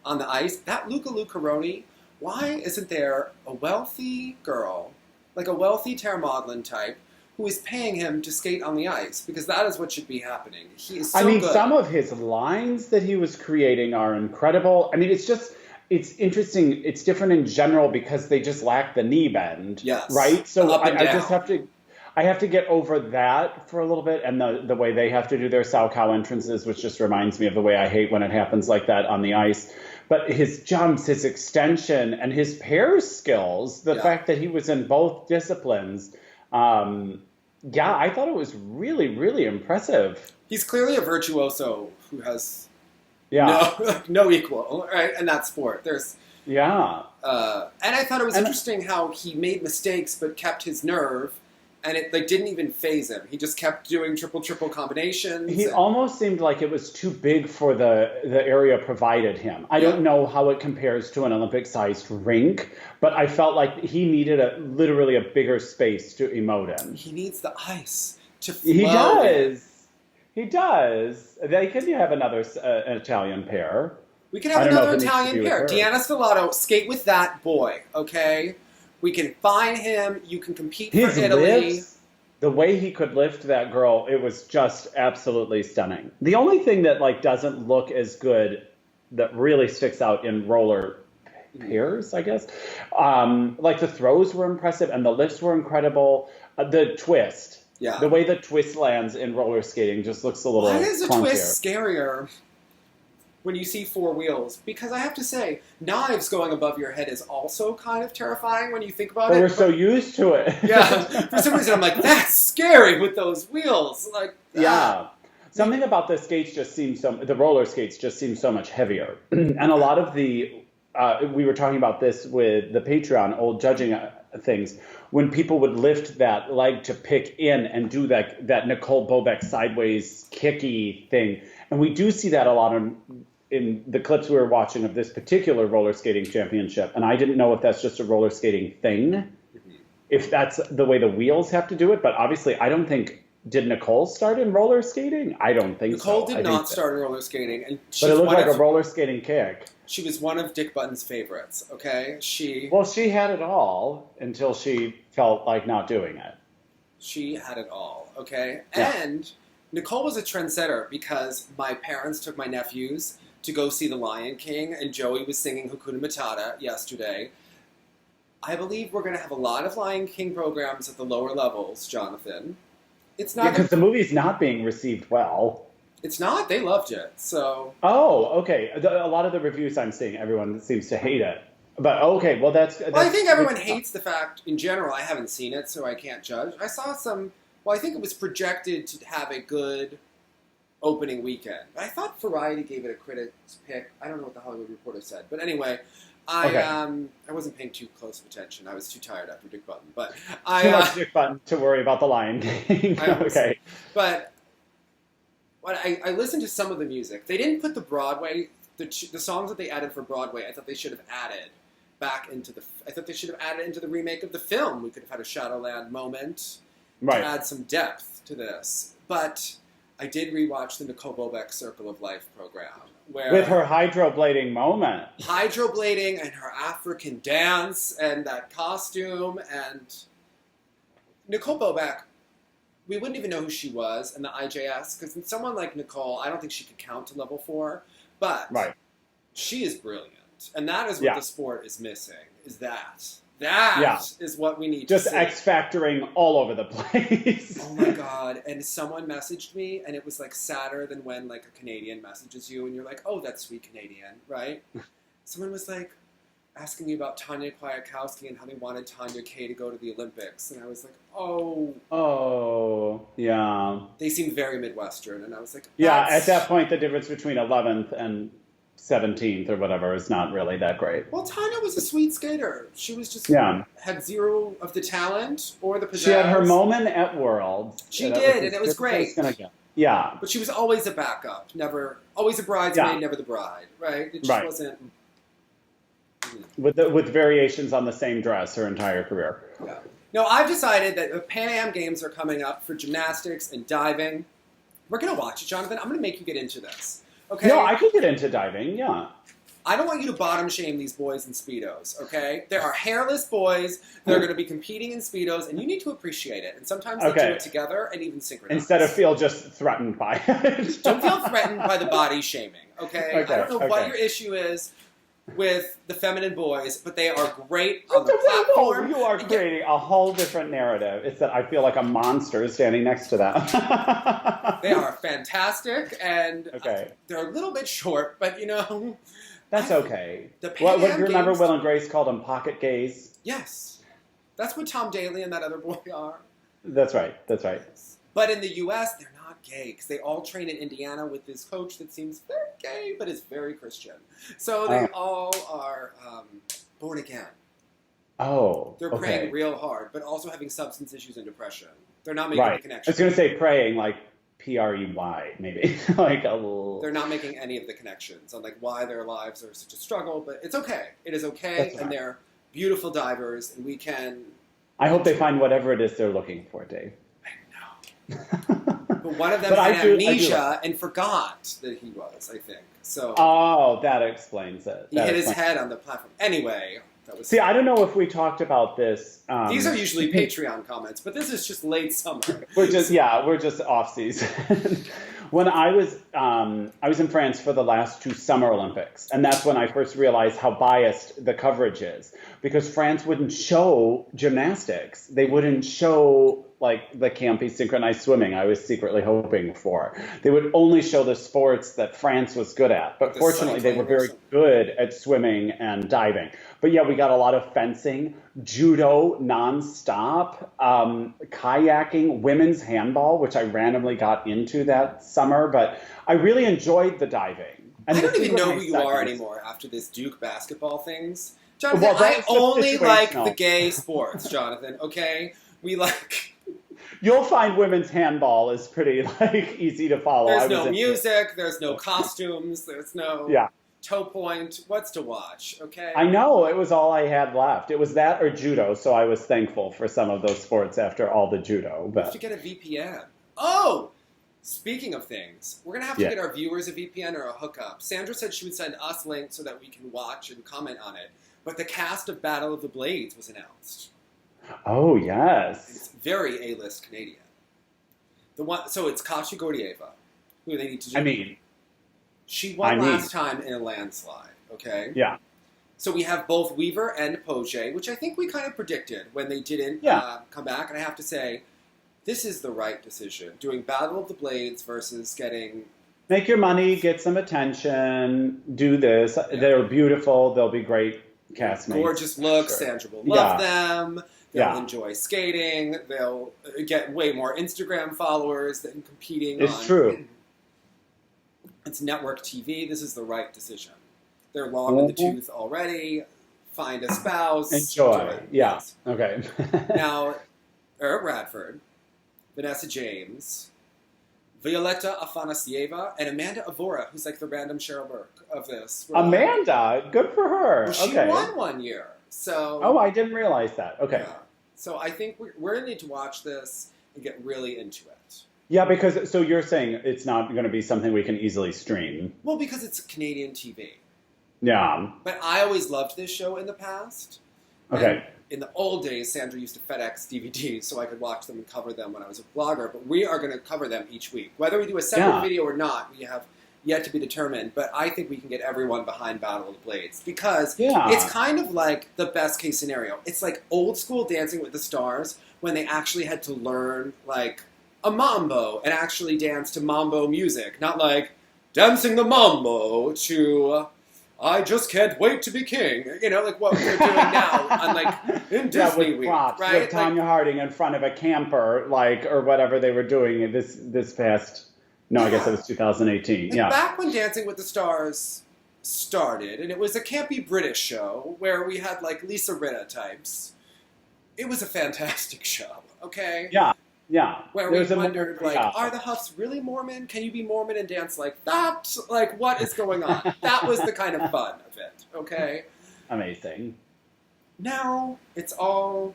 S1: on the ice. That Luca Lucaroni, why isn't there a wealthy girl, like a wealthy Tara Maudlin type, who is paying him to skate on the ice? Because that is what should be happening. He is so good.
S2: Some of his lines that he was creating are incredible. I mean, it's interesting. It's different in general because they just lack the knee bend.
S1: Yes.
S2: Right? So
S1: I
S2: just have to get over that for a little bit, and the way they have to do their Sao Cow entrances, which just reminds me of the way I hate when it happens like that on the ice. But his jumps, his extension, and his pair skills, the fact that he was in both disciplines, I thought it was really, really impressive.
S1: He's clearly a virtuoso who has no equal, right, in that sport. And I thought it was interesting how he made mistakes but kept his nerve, and it didn't even faze him. He just kept doing triple combinations.
S2: He almost seemed like it was too big for the area provided him. I don't know how it compares to an Olympic-sized rink, but I felt like he needed literally a bigger space to emote in.
S1: He needs the ice to flow.
S2: He does. They could have another an Italian pair.
S1: We could have another Italian pair. Deanna Stellato, skate with that boy, okay? We can find him. You can compete for Italy.
S2: The way he could lift that girl, it was just absolutely stunning. The only thing that doesn't look as good that really sticks out in roller pairs, I guess, the throws were impressive and the lifts were incredible. The twist, the way the twist lands in roller skating just looks a little. Why
S1: is a twist scarier when you see four wheels? Because I have to say, knives going above your head is also kind of terrifying when you think about it.
S2: We're so used to it.
S1: For some reason I'm like, that's scary with those wheels.
S2: Something about the roller skates just seem so much heavier. And a lot of we were talking about this with the Patreon old judging things, when people would lift that leg to pick in and do that Nicole Bobek sideways kicky thing. And we do see that a lot in the clips we were watching of this particular roller skating championship. And I didn't know if that's just a roller skating thing, if that's the way the wheels have to do it. But obviously, I don't think, did Nicole start in roller skating? I don't think
S1: Nicole did not start in roller skating.
S2: But it looked like a roller skating kick.
S1: She was one of Dick Button's favorites, okay? She
S2: had it all until she felt like not doing it.
S1: She had it all, okay?
S2: Yeah.
S1: And Nicole was a trendsetter because my parents took my nephews to go see The Lion King, and Joey was singing Hakuna Matata yesterday. I believe we're going to have a lot of Lion King programs at the lower levels, Jonathan. It's not
S2: because the movie's not being received well.
S1: It's not. They loved it. So.
S2: Oh, okay. A lot of the reviews I'm seeing, everyone seems to hate it. But okay, well that's.
S1: Well, I think everyone hates the fact. In general, I haven't seen it, so I can't judge. I saw some. Well, I think it was projected to have a good opening weekend. I thought Variety gave it a critic's pick. I don't know what the Hollywood Reporter said, but anyway, I wasn't paying too close of attention. I was too tired after Dick Button, but
S2: too much Dick Button to worry about the Lion King. Okay,
S1: but I listened to some of the music. They didn't put the Broadway, the songs that they added for Broadway. I thought they should have added back into the. I thought they should have added into the remake of the film. We could have had a Shadowland moment to add some depth to this, but. I did rewatch the Nicole Bobek Circle of Life program.
S2: With her hydroblading moment.
S1: Hydroblading and her African dance and that costume. And Nicole Bobek, we wouldn't even know who she was in the IJS. Because someone like Nicole, I don't think she could count to level 4. But she is brilliant. And that is what the sport is missing, is that. That is what we need to see.
S2: Just X-factoring all over the place.
S1: Oh my God. And someone messaged me, and it was sadder than when a Canadian messages you, and you're like, oh, that's sweet Canadian, right? Someone was asking me about Tanya Kwiatkowski and how they wanted Tanya Kaye to go to the Olympics. And I was like, oh.
S2: Oh, yeah.
S1: They seemed very Midwestern, and I was like,
S2: yeah, at that point, the difference between 11th and 17th or whatever is not really that great.
S1: Well, Tanya was a sweet skater. She was just had zero of the talent or the pizzazz.
S2: She had her moment at Worlds.
S1: She did, and it was great.
S2: Yeah.
S1: But she was always a backup, never, always a bridesmaid, never the bride, right? It just wasn't...
S2: With variations on the same dress her entire career.
S1: Yeah. No, I've decided that the Pan Am Games are coming up for gymnastics and diving. We're going to watch it, Jonathan. I'm going to make you get into this. Okay?
S2: No, I could get into diving, yeah.
S1: I don't want you to bottom shame these boys in Speedos, okay? There are hairless boys that are going to be competing in Speedos, and you need to appreciate it. And sometimes they do it together and even synchronize.
S2: Instead of feel just threatened by it.
S1: Don't feel threatened by the body shaming, okay? I don't know what your issue is with the feminine boys, but they are great on the platform.
S2: You are creating a whole different narrative. It's that I feel like a monster standing next to them.
S1: They are fantastic, and they're a little bit short, but you know...
S2: That's okay.
S1: What
S2: do you remember Will and Grace called them? Pocket gays?
S1: Yes. That's what Tom Daley and that other boy are.
S2: That's right.
S1: But in the U.S., they're not gay, because they all train in Indiana with this coach that seems very gay, but is very Christian. So they all are born again.
S2: Oh,
S1: They're praying real hard, but also having substance issues and depression. They're not making a connection.
S2: I was going to say praying, like P-R-E-Y, maybe. Like a little...
S1: They're not making any of the connections on like why their lives are such a struggle, but it's okay. It is okay, and they're beautiful divers, and we can...
S2: I hope they find whatever it is they're looking for, Dave.
S1: I know. But one of them had amnesia and forgot that he was, I think. So.
S2: Oh, that explains it.
S1: He hit his head on the platform. Anyway...
S2: See, I don't know if we talked about this.
S1: These are usually Patreon comments, but this is just late summer.
S2: We're just off season. When I was in France for the last 2 Summer Olympics, and that's when I first realized how biased the coverage is, because France wouldn't show gymnastics. They wouldn't show like the campy synchronized swimming I was secretly hoping for. They would only show the sports that France was good at. But fortunately, they were very good at swimming and diving. But yeah, we got a lot of fencing, judo nonstop, kayaking, women's handball, which I randomly got into that summer. But I really enjoyed the diving. And
S1: I don't even know who you are anymore after this Duke basketball things. Jonathan, I only like the gay sports, Jonathan, okay? We like...
S2: You'll find women's handball is pretty easy to follow.
S1: There's no music, there's no costumes, there's no toe point. What's to watch, okay?
S2: I know, it was all I had left. It was that or judo, so I was thankful for some of those sports after all the judo. But...
S1: You have to get a VPN. Oh! Speaking of things, we're going to have to get our viewers a VPN or a hookup. Sandra said she would send us links so that we can watch and comment on it. But the cast of Battle of the Blades was announced.
S2: Oh, yes.
S1: It's very A-list Canadian. So it's Kasia Gordieva, who they need to do. She won last time in a landslide, okay?
S2: Yeah.
S1: So we have both Weaver and Poche, which I think we kind of predicted when they didn't come back. And I have to say, this is the right decision. Doing Battle of the Blades versus getting...
S2: Make your money, get some attention, do this. Yeah. They're beautiful. They'll be great castmates.
S1: Gorgeous looks. Sure. Sandra will love them. They'll enjoy skating. They'll get way more Instagram followers than competing
S2: It's true.
S1: It's network TV. This is the right decision. They're long in the tooth already. Find a spouse.
S2: Enjoy. Yes. Okay.
S1: Now, Eric Radford, Vanessa James, Violetta Afanasieva, and Amanda Avora, who's like the random Cheryl Burke of this.
S2: Amanda? Good for her.
S1: Well, she won one year. So.
S2: Oh, I didn't realize that. Okay.
S1: Yeah. So I think we're going to need to watch this and get really into it.
S2: Yeah, because, so you're saying it's not going to be something we can easily stream.
S1: Well, because it's Canadian TV.
S2: Yeah.
S1: But I always loved this show in the past.
S2: Okay.
S1: And in the old days, Sandra used to FedEx DVDs so I could watch them and cover them when I was a blogger. But we are going to cover them each week. Whether we do a separate video or not, we have yet to be determined. But I think we can get everyone behind Battle of the Blades. Because it's kind of like the best case scenario. It's like old school Dancing with the Stars when they actually had to learn like a mambo and actually dance to mambo music. Not like dancing the mambo to... I just can't wait to be king. You know, like what we're doing now on like in Disney Week,
S2: props,
S1: right?
S2: With Tanya Harding in front of a camper, like, or whatever they were doing this past. No, I guess it was 2018.
S1: Back when Dancing with the Stars started, and it was a campy British show where we had like Lisa Rinna types. It was a fantastic show, okay?
S2: Yeah, yeah.
S1: Where we wondered, like, are the Huffs really Mormon? Can you be Mormon and dance like that? Like, what is going on? That was the kind of fun of it, okay?
S2: Amazing.
S1: Now, it's all...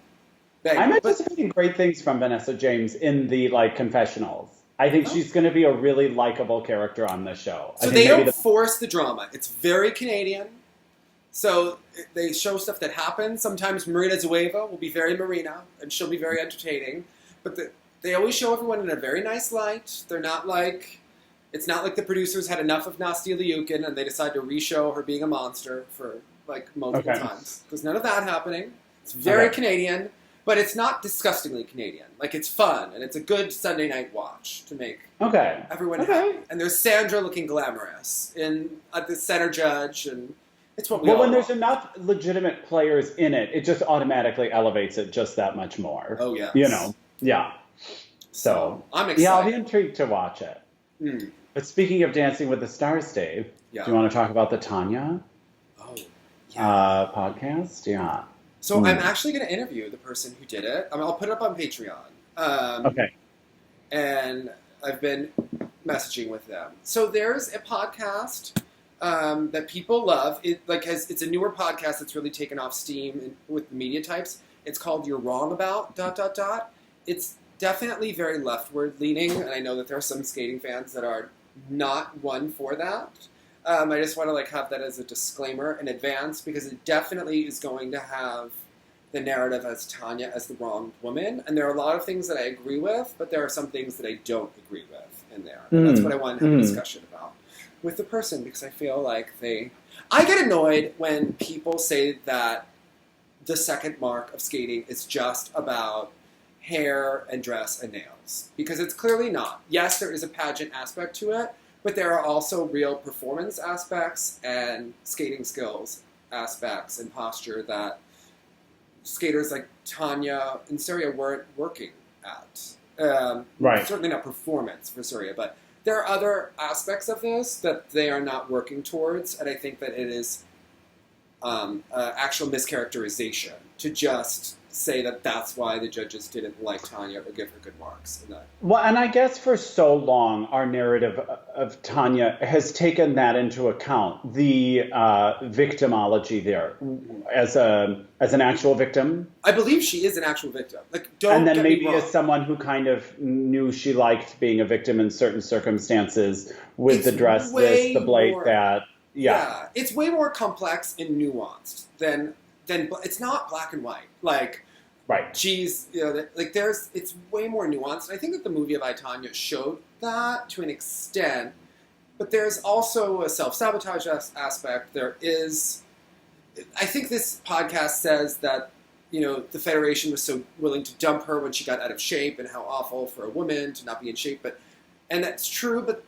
S2: I'm anticipating great things from Vanessa James in the, like, confessionals. I think she's going to be a really likable character on this show.
S1: So they don't force the drama. It's very Canadian. So they show stuff that happens. Sometimes Marina Zoueva will be very Marina, and she'll be very entertaining. But they always show everyone in a very nice light. They're not like... It's not like the producers had enough of Nastia Liukin and they decided to re-show her being a monster for, like, multiple times. There's none of that happening. It's very Canadian. But it's not disgustingly Canadian. Like, it's fun, and it's a good Sunday night watch to make everyone happy. And there's Sandra looking glamorous at the center judge, and it's what we all
S2: when
S1: want.
S2: there's enough legitimate players in it, it just automatically elevates it just that much more.
S1: Oh, yes.
S2: You know? Yeah. So,
S1: I'm excited.
S2: Yeah, I'll be intrigued to watch it.
S1: Mm.
S2: But speaking of Dancing with the Stars, Dave, do you want to talk about the Tanya podcast? Yeah.
S1: So I'm actually going to interview the person who did it. I'll put it up on Patreon.
S2: Okay.
S1: And I've been messaging with them. So there's a podcast that people love. It's a newer podcast that's really taken off steam with the media types. It's called You're Wrong About ... It's definitely very leftward leaning, and I know that there are some skating fans that are not one for that. I just want to have that as a disclaimer in advance, because it definitely is going to have the narrative as Tanya as the wrong woman. And there are a lot of things that I agree with, but there are some things that I don't agree with in there. And that's what I want to have a discussion about with the person, because I feel like I get annoyed when people say that the second mark of skating is just about hair and dress and nails, because it's clearly not. Yes, there is a pageant aspect to it, but there are also real performance aspects and skating skills aspects and posture that skaters like Tanya and Surya weren't working at. Certainly not performance for Surya, but there are other aspects of this that they are not working towards, and I think that it is actual mischaracterization to just say that that's why the judges didn't like Tanya or give her good marks.
S2: Well, and I guess for so long, our narrative of Tanya has taken that into account, the victimology there, as an actual victim.
S1: I believe she is an actual victim.
S2: And then maybe as someone who kind of knew she liked being a victim in certain circumstances, with the dress this, the blade that. Yeah,
S1: it's way more complex and nuanced than it's not black and white. She's, it's way more nuanced. I think that the movie of I, Tanya showed that to an extent, but there's also a self-sabotage aspect. There is, I think this podcast says that, the Federation was so willing to dump her when she got out of shape, and how awful for a woman to not be in shape. And that's true, but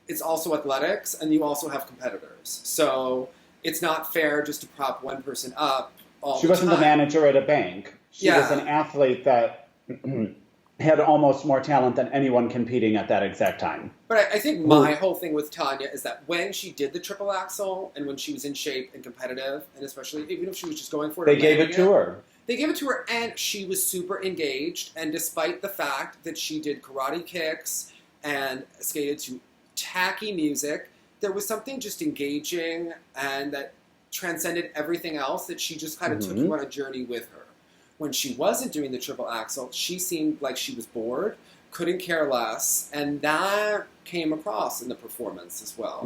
S1: it's also athletics, and you also have competitors. So it's not fair just to prop one person up all the time.
S2: She wasn't the manager at a bank. She was an athlete that had almost more talent than anyone competing at that exact time.
S1: But I think my whole thing with Tanya is that when she did the triple axel, and when she was in shape and competitive, and especially even if she was just going for it,
S2: they gave it to her.
S1: They gave it to her, and she was super engaged. And despite the fact that she did karate kicks and skated to tacky music, there was something just engaging and that transcended everything else, that she just kind of took you on a journey with her. When she wasn't doing the triple axel, she seemed like she was bored, couldn't care less, and that came across in the performance as well.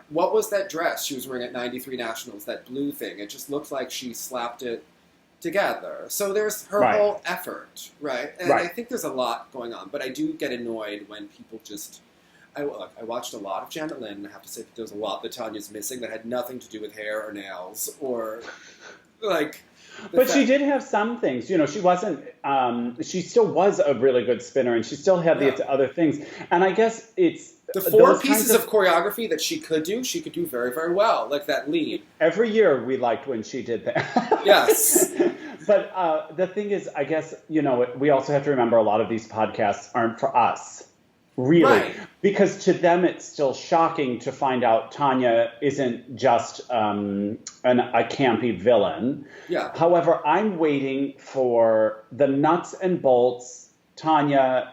S1: What was that dress she was wearing at 93 Nationals, that blue thing? It just looked like she slapped it together. So there's her whole effort, And I think there's a lot going on, but I do get annoyed when people just... I watched a lot of Janet Lynn, and I have to say that there's a lot that Tanya's missing that had nothing to do with hair or nails or,
S2: But she did have some things. She wasn't... she still was a really good spinner, and she still had the other things. And I guess it's...
S1: The four pieces of choreography that she could do very, very well, like that lead.
S2: Every year we liked when she did that.
S1: Yes.
S2: But the thing is, I guess, we also have to remember a lot of these podcasts aren't for us. Really.
S1: Right.
S2: Because to them, it's still shocking to find out Tanya isn't just a campy villain.
S1: Yeah.
S2: However, I'm waiting for the nuts and bolts Tanya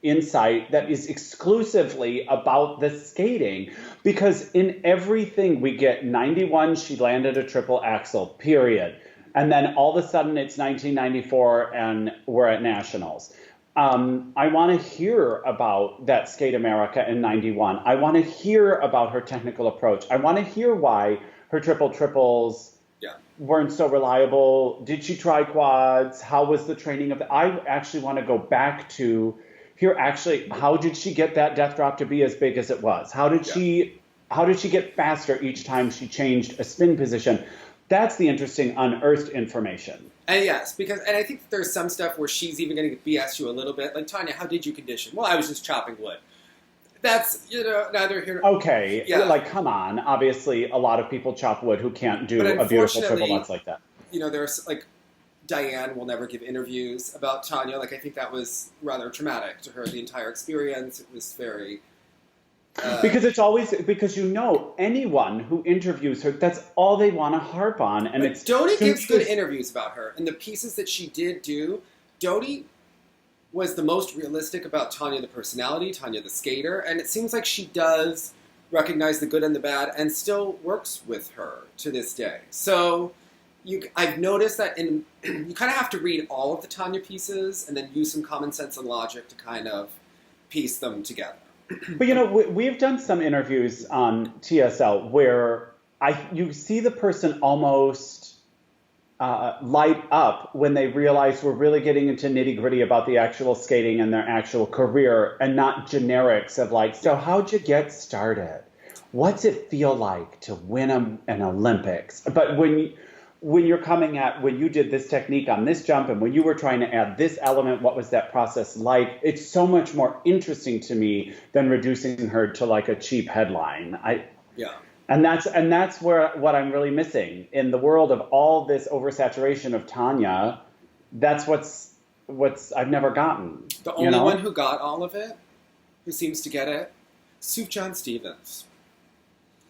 S2: insight that is exclusively about the skating. Because in everything we get 91, she landed a triple axel, period. And then all of a sudden it's 1994 and we're at nationals. I want to hear about that Skate America in 91. I want to hear about her technical approach. I want to hear why her triples weren't so reliable. Did she try quads? How was the training of I actually want to go back to here. Actually, how did she get that death drop to be as big as it was? How did she get faster each time she changed a spin position? That's the interesting unearthed information.
S1: And yes, and I think there's some stuff where she's even going to BS you a little bit. Like, Tanya, how did you condition? Well, I was just chopping wood. That's, neither here nor...
S2: Okay, like, come on. Obviously, a lot of people chop wood who can't do a beautiful triple nuts like that.
S1: There's, like, Diane will never give interviews about Tanya. Like, I think that was rather traumatic to her, the entire experience. It was very...
S2: because anyone who interviews her, that's all they want to harp on. And
S1: but Dodie gives good interviews about her. And the pieces that she did do, Dodie was the most realistic about Tanya the personality, Tanya the skater. And it seems like she does recognize the good and the bad and still works with her to this day. So I've noticed that you kind of have to read all of the Tanya pieces and then use some common sense and logic to kind of piece them together.
S2: But, we've done some interviews on TSL where you see the person almost light up when they realize we're really getting into nitty-gritty about the actual skating and their actual career and not generics of like, so how'd you get started? What's it feel like to win an Olympics? But when you did this technique on this jump and when you were trying to add this element, what was that process like? It's so much more interesting to me than reducing her to like a cheap headline. And that's what I'm really missing in the world of all this oversaturation of Tanya. That's what's I've never gotten.
S1: The only one who got all of it, who seems to get it, Sufjan Stevens.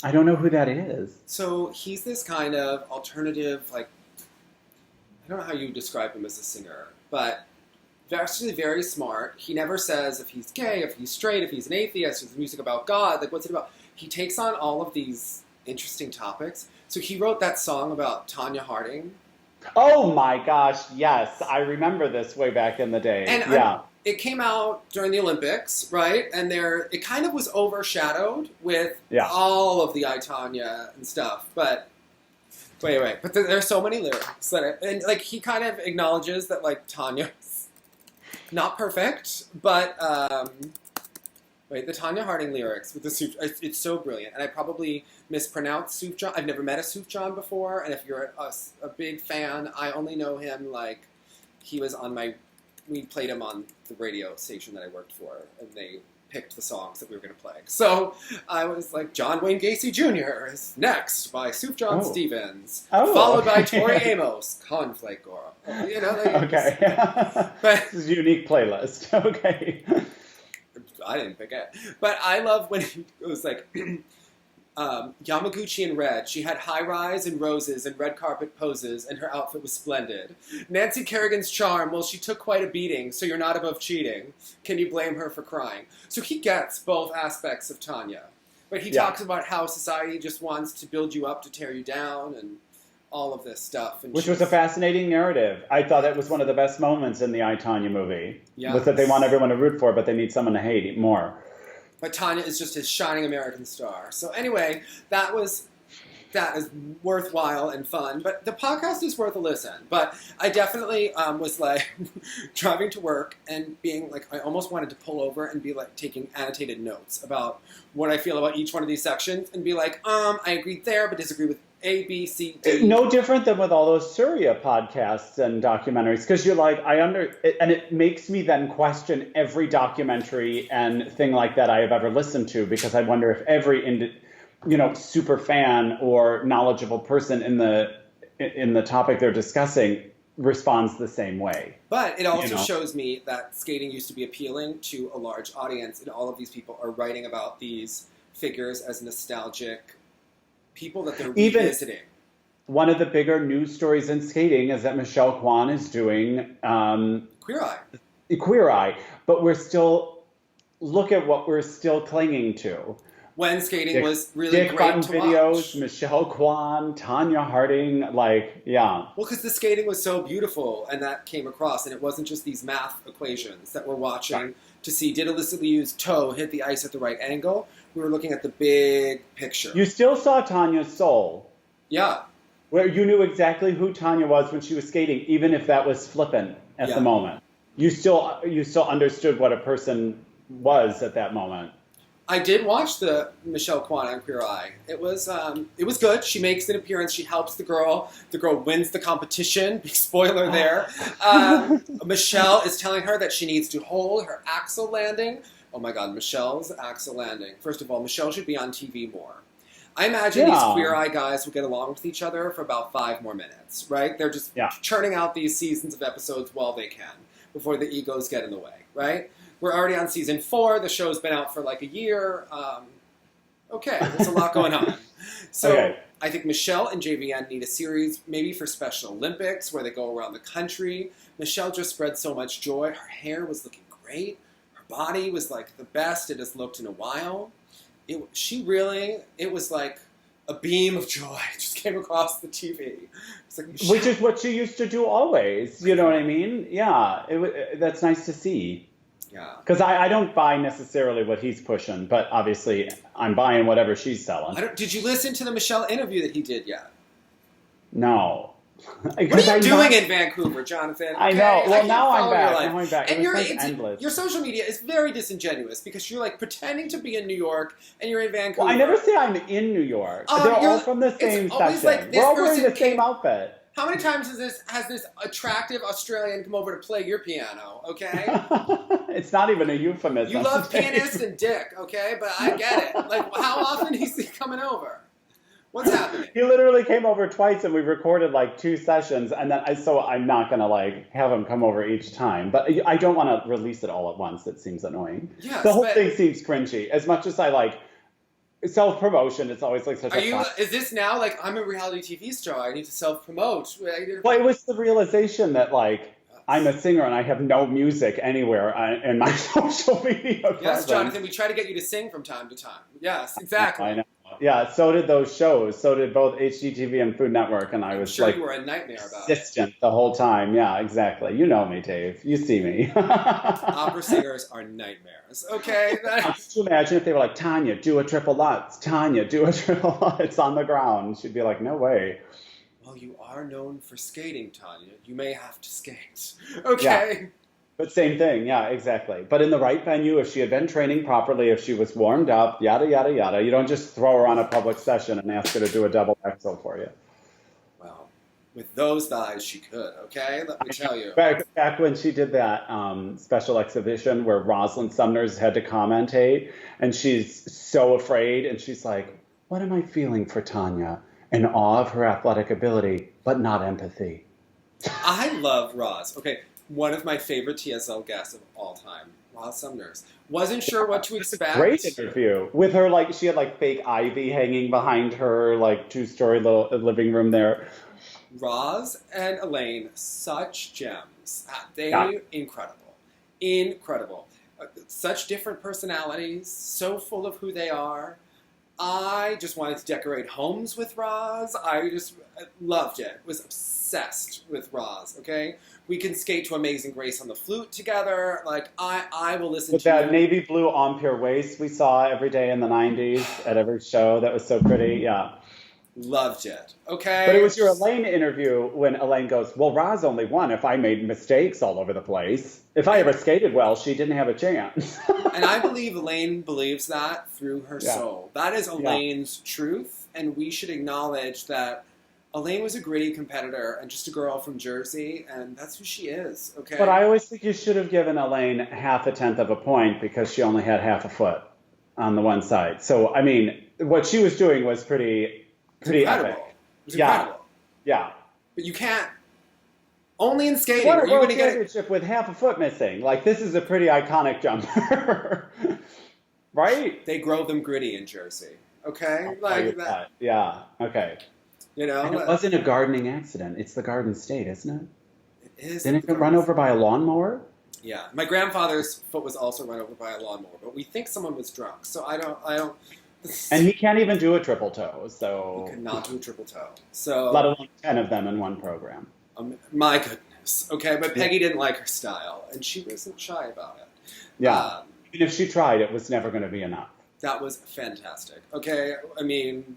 S2: I don't know who that is.
S1: So he's this kind of alternative, like, I don't know how you describe him as a singer, but actually very smart. He never says if he's gay, if he's straight, if he's an atheist, if it's music about God, like, what's it about? He takes on all of these interesting topics. So he wrote that song about Tonya Harding.
S2: Oh my gosh, yes. I remember this way back in the day.
S1: And it came out during the Olympics, right? And it kind of was overshadowed with all of the I, Tonya and stuff. But wait. But there's so many lyrics and like he kind of acknowledges that like Tanya's not perfect, but the Tonya Harding lyrics with the it's so brilliant. And I probably mispronounced Sufjan. I've never met a Sufjan before, and if you're a big fan, I only know him like he was on we played him on the radio station that I worked for, and they picked the songs that we were going to play. So I was like, John Wayne Gacy Jr. is next by Sufjan Stevens, followed by Tori Amos, Cornflake Girl.
S2: Okay.
S1: But
S2: this is a unique playlist. Okay.
S1: I didn't pick it. But I love when it was like... Yamaguchi in red. She had high-rise and roses and red carpet poses, and her outfit was splendid. Nancy Kerrigan's charm, well, she took quite a beating, so you're not above cheating. Can you blame her for crying? So he gets both aspects of Tanya. But he talks about how society just wants to build you up to tear you down, and all of this stuff. And
S2: which was a fascinating narrative. I thought it was one of the best moments in the I, Tonya movie.
S1: Yes.
S2: Was that they want everyone to root for, but they need someone to hate more.
S1: But Tanya is just his shining American star. So anyway, that is worthwhile and fun. But the podcast is worth a listen. But I definitely was like driving to work and being like, I almost wanted to pull over and be like taking annotated notes about what I feel about each one of these sections and be like, I agree there, but disagree with A, B, C, D.
S2: No different than with all those Syria podcasts and documentaries, because you're like, and it makes me then question every documentary and thing like that I have ever listened to, because I wonder if every super fan or knowledgeable person in the topic they're discussing responds the same way.
S1: But it also shows me that skating used to be appealing to a large audience, and all of these people are writing about these figures as nostalgic people that they're revisiting.
S2: One of the bigger news stories in skating is that Michelle Kwan is doing
S1: Queer Eye.
S2: Queer Eye, but look at what we're still clinging to.
S1: When skating was really
S2: Dick
S1: great
S2: Button
S1: to
S2: videos,
S1: watch.
S2: Michelle Kwan, Tanya Harding,
S1: Well, because the skating was so beautiful, and that came across, and it wasn't just these math equations that we're watching to see, did Alysa Liu's toe hit the ice at the right angle? We were looking at the big picture.
S2: You still saw Tanya's soul.
S1: Yeah.
S2: Where you knew exactly who Tanya was when she was skating, even if that was flippant at the moment. You still understood what a person was at that moment.
S1: I did watch the Michelle Kwan on Queer Eye. It was good. She makes an appearance. She helps the girl. The girl wins the competition. Big spoiler there. Michelle is telling her that she needs to hold her axel landing. Oh my God, Michelle's axel landing. First of all, Michelle should be on TV more. I imagine these Queer Eye guys will get along with each other for about 5 more minutes, right? They're just churning out these seasons of episodes while they can before the egos get in the way, right? We're already on season 4. The show's been out for like a year. There's a lot going on. So I think Michelle and JVN need a series, maybe for Special Olympics, where they go around the country. Michelle just spread so much joy. Her hair was looking great. Her body was like the best it has looked in a while. It was like a beam of joy just came across the TV. It's like,
S2: which is what she used to do always. You know what I mean? Yeah, that's nice to see.
S1: Yeah.
S2: Because I don't buy necessarily what he's pushing, but obviously I'm buying whatever she's selling.
S1: Did you listen to the Michelle interview that he did yet?
S2: No.
S1: What are you doing in Vancouver, Jonathan?
S2: I know. Well, now I'm back.
S1: And
S2: endless.
S1: Your social media is very disingenuous because you're like pretending to be in New York and you're in Vancouver.
S2: Well, I never say I'm in New York. They're all from the same section.
S1: Like
S2: we're all wearing the same outfit.
S1: How many times has this attractive Australian come over to play your piano, okay?
S2: It's not even a euphemism.
S1: You love pianist and dick, okay? But I get it. Like, how often is he coming over? What's happening?
S2: He literally came over twice, and we recorded like 2 sessions, and then so I'm not gonna like have him come over each time. But I don't want to release it all at once. It seems annoying.
S1: Yes,
S2: the whole thing seems cringy. As much as I like self-promotion, it's always like such a
S1: is this now like I'm a reality TV star, I need to self-promote?
S2: Well, it was the realization that like I'm a singer and I have no music anywhere in my social media presence.
S1: Yes, Jonathan, we try to get you to sing from time to time. Yes, exactly.
S2: I know. Yeah, so did those shows. So did both HGTV and Food Network, and I was
S1: sure
S2: like,
S1: you were a nightmare about
S2: it the whole time. Yeah, exactly. You know me, Dave. You see me.
S1: Opera singers are nightmares. Okay.
S2: Could you imagine if they were like, Tanya, do a triple Lutz. Tanya, do a triple Lutz on the ground. She'd be like, no way.
S1: Well, you are known for skating, Tanya. You may have to skate. Okay.
S2: Yeah. But same thing, yeah, exactly. But in the right venue, if she had been training properly, if she was warmed up, yada, yada, yada, you don't just throw her on a public session and ask her to do a double axel for you.
S1: Well, with those thighs, she could, okay? Let me tell you.
S2: Back when she did that special exhibition where Rosalind Sumner's had to commentate, and she's so afraid, and she's like, what am I feeling for Tanya? In awe of her athletic ability, but not empathy.
S1: I love Roz. Okay. One of my favorite TSL guests of all time, Roz Sumner's. Wasn't sure what to expect.
S2: Great interview. With her, like, she had, like, fake ivy hanging behind her, like, 2-story little living room there.
S1: Roz and Elaine, such gems. Incredible. Incredible. Such different personalities, so full of who they are. I just wanted to decorate homes with Roz. I just loved it. Was obsessed with Roz, okay? We can skate to Amazing Grace on the flute together. Like, I will listen
S2: with
S1: to
S2: that navy blue Empire waist we saw every day in the 90s at every show. That was so pretty, yeah.
S1: Loved it, okay?
S2: But it was your Elaine interview when Elaine goes, well, Roz only won if I made mistakes all over the place. If I ever skated well, she didn't have a chance.
S1: And I believe Elaine believes that through her soul. That is Elaine's truth, and we should acknowledge that Elaine was a gritty competitor and just a girl from Jersey, and that's who she is, okay?
S2: But I always think you should have given Elaine 0.5 of a point because she only had half a foot on the one side. So, I mean, what she was doing was pretty epic.
S1: It was incredible.
S2: Yeah.
S1: But you can't Only in
S2: He
S1: skating.
S2: won
S1: Are
S2: a
S1: you
S2: world
S1: going to get it?
S2: championship with half a foot missing. Like, this is a pretty iconic jumper. Right?
S1: They grow them gritty in Jersey. Okay? Like that.
S2: Yeah, okay.
S1: You know?
S2: And it wasn't a gardening accident. It's the Garden State, isn't it?
S1: It is.
S2: Didn't it get run over by a lawnmower?
S1: Yeah. My grandfather's foot was also run over by a lawnmower, but we think someone was drunk. So I don't.
S2: And he can't even do a triple toe, so...
S1: He could not do a triple toe. So...
S2: Let alone 10 of them in one program.
S1: My goodness. Okay, but Peggy didn't like her style, and she wasn't shy about it.
S2: Yeah. Even if she tried, it was never going to be enough.
S1: That was fantastic. Okay, I mean,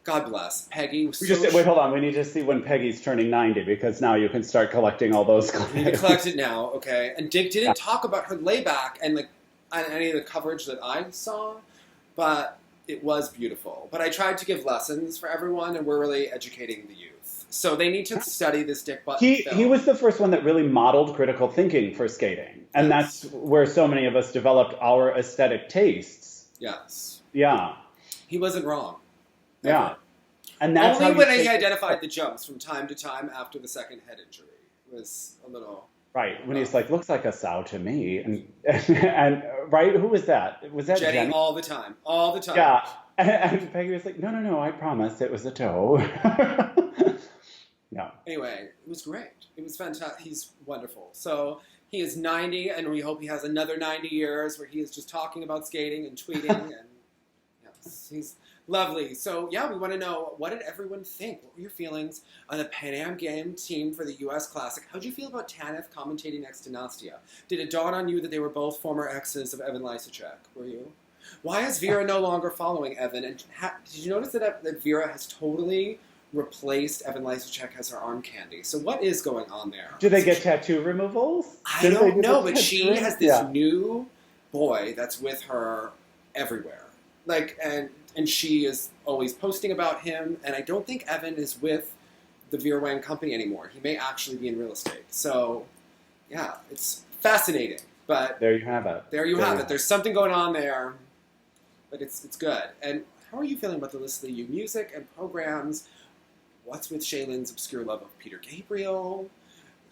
S1: God bless. Peggy was
S2: Wait, hold on. We need to see when Peggy's turning 90, because now you can start collecting all those clips.
S1: We need to collect it now, okay? And Dick didn't talk about her layback and like on any of the coverage that I saw, but it was beautiful. But I tried to give lessons for everyone, and we're really educating the youth. So they need to study this Dick Button film.
S2: He was the first one that really modeled critical thinking for skating. And that's where so many of us developed our aesthetic tastes.
S1: Yes.
S2: Yeah.
S1: He wasn't wrong.
S2: Yeah. And that's
S1: only when he identified the jumps from time to time after the second head injury was a little...
S2: Right, when he's like, looks like a sow to me. And right, who was that? Was that Jenny?
S1: All the time. All the time.
S2: Yeah. And Peggy was like, no, I promise it was a toe. Yeah.
S1: Anyway, it was great. It was fantastic. He's wonderful. So he is 90, and we hope he has another 90 years where he is just talking about skating and tweeting. And yes, he's lovely. So yeah, we want to know, what did everyone think? What were your feelings on the Pan Am game team for the U.S. Classic? How did you feel about Tanev commentating next to Nastia? Did it dawn on you that they were both former exes of Evan Lysacek? Were you? Why is Vera no longer following Evan? And did you notice that Vera has totally replaced Evan Lysacek as her arm candy? So what is going on there?
S2: Do they get tattoo removals?
S1: I don't know, but she has this new boy that's with her everywhere. Like, and she is always posting about him, and I don't think Evan is with the Vera Wang company anymore. He may actually be in real estate. So, yeah, it's fascinating. But
S2: there you have it.
S1: There you have it. There's something going on there, but it's good. And how are you feeling about the Alysa Liu music and programs? What's with Shaylin's obscure love of Peter Gabriel?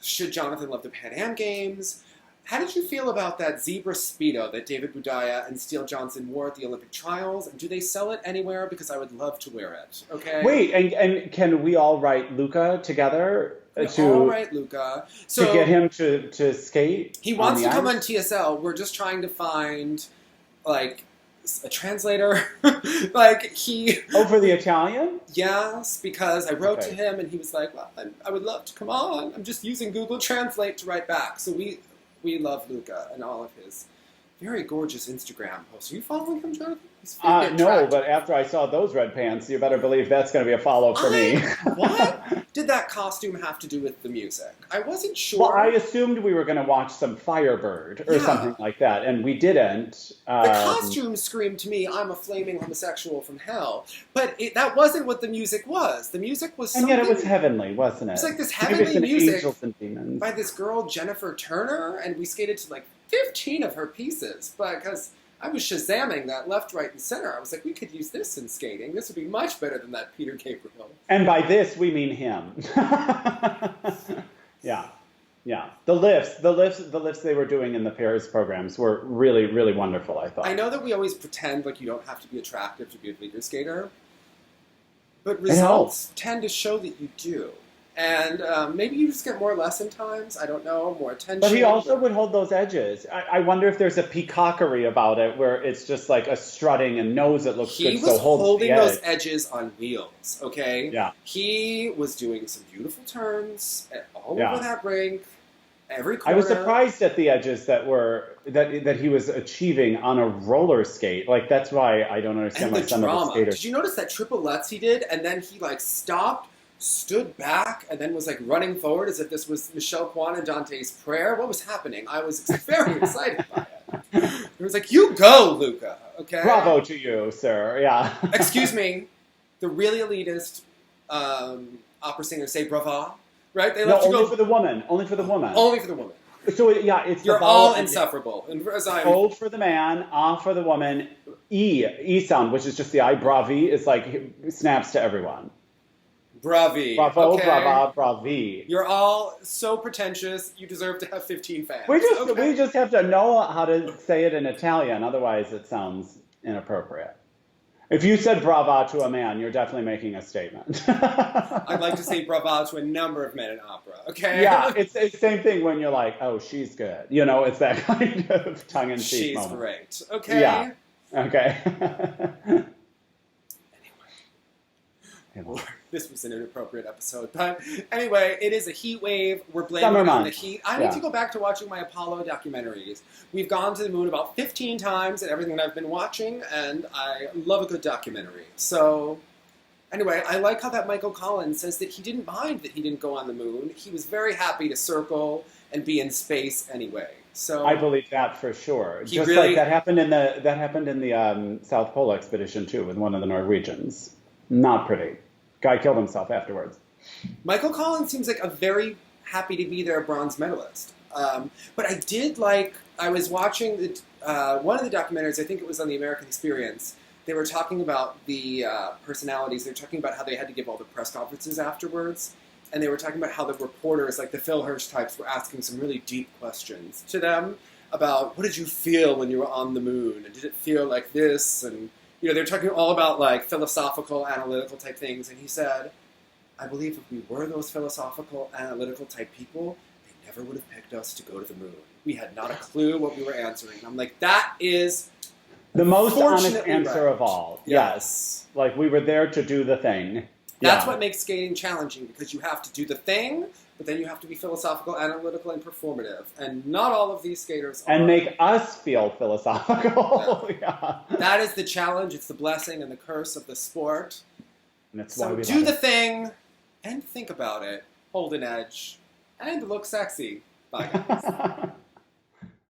S1: Should Jonathan love the Pan Am Games? How did you feel about that zebra Speedo that David Budaya and Steele Johnson wore at the Olympic trials? And do they sell it anywhere? Because I would love to wear it. Okay.
S2: Wait, and can we all write Luca together?
S1: All right, Luca. So
S2: to get him to skate?
S1: He wants to come on TSL. We're just trying to find, like, a translator. Like, he...
S2: Oh, for the Italian?
S1: Yes, because I wrote to him, and he was like, well, I would love to come on. I'm just using Google Translate to write back. So we love Luca and all of his very gorgeous Instagram posts. Are you following him, Jonathan?
S2: No, but after I saw those red pants, you better believe that's going to be a follow for me.
S1: What did that costume have to do with the music? I wasn't sure.
S2: Well, I assumed we were going to watch some Firebird or something like that, and we didn't.
S1: The costume screamed to me, I'm a flaming homosexual from hell. But that wasn't what the music was. The music was something...
S2: And yet it was heavenly, wasn't it?
S1: It was like this heavenly music by this girl, Jennifer Turner, and we skated to like 15 of her pieces, because I was Shazamming that left, right, and center. I was like, we could use this in skating. This would be much better than that Peter Gabriel.
S2: And by this, we mean him. Yeah. The lifts they were doing in the Paris programs were really, really wonderful, I thought.
S1: I know that we always pretend like you don't have to be attractive to be a figure skater, but results tend to show that you do. And maybe you just get more lesson times. I don't know, more attention.
S2: But he also would hold those edges. I wonder if there's a peacockery about it where it's just like a strutting and knows it looks good.
S1: He was holding those edges on wheels, okay?
S2: Yeah.
S1: He was doing some beautiful turns all over that rink, every corner.
S2: I was surprised at the edges that he was achieving on a roller skate. Like, that's why I don't understand why some of the skaters...
S1: Did you notice that triplets he did, and then he like stopped, stood back, and then was like running forward as if this was Michelle Kwan and Dante's prayer? What was happening? I was very excited by it. It was like, you go, Luca, okay?
S2: Bravo to you, sir, yeah.
S1: Excuse me, the really elitist opera singers say brava, right? They love to
S2: only for the woman. Only for the woman.
S1: Only for the woman.
S2: So, yeah, it's
S1: You're all insufferable.
S2: O for the man, A for the woman, E sound, which is just the I, bravi, is like, snaps to everyone.
S1: Bravi.
S2: Bravo,
S1: okay.
S2: brava, bravi.
S1: You're all so pretentious. You deserve to have 15 fans.
S2: We just have to know how to say it in Italian. Otherwise, it sounds inappropriate. If you said brava to a man, you're definitely making a statement.
S1: I'd like to say brava to a number of men in opera, okay?
S2: Yeah, it's the same thing when you're like, oh, she's good. You know, it's that kind of tongue-in-cheek moment.
S1: She's great, okay?
S2: Yeah, okay.
S1: Anyway. This was an inappropriate episode. But anyway, it is a heat wave. We're blaming on the heat. I need to go back to watching my Apollo documentaries. We've gone to the moon about 15 times and everything that I've been watching, and I love a good documentary. So anyway, I like how that Michael Collins says that he didn't mind that he didn't go on the moon. He was very happy to circle and be in space anyway. So
S2: I believe that for sure. Just like that happened in the South Pole expedition too, with one of the Norwegians. Not pretty. Guy killed himself afterwards.
S1: Michael Collins seems like a very happy to be there bronze medalist. But I did like, I was watching one of the documentaries, I think it was on the American Experience. They were talking about the personalities. They were talking about how they had to give all the press conferences afterwards. And they were talking about how the reporters, like the Phil Hirsch types, were asking some really deep questions to them about what did you feel when you were on the moon? And did it feel like this? And they're talking all about like philosophical, analytical type things. And he said, I believe if we were those philosophical, analytical type people, they never would have picked us to go to the moon. We had not a clue what we were answering. And I'm like, that is
S2: the most honest answer of all.
S1: Yes.
S2: Like we were there to do the thing.
S1: That's what makes skating challenging, because you have to do the thing, but then you have to be philosophical, analytical, and performative. And not all of these skaters are.
S2: And make us feel philosophical.
S1: Yeah. That is the challenge. It's the blessing and the curse of the sport.
S2: And that's
S1: so
S2: why we
S1: do the thing, and think about it. Hold an edge, and look sexy. Bye, guys.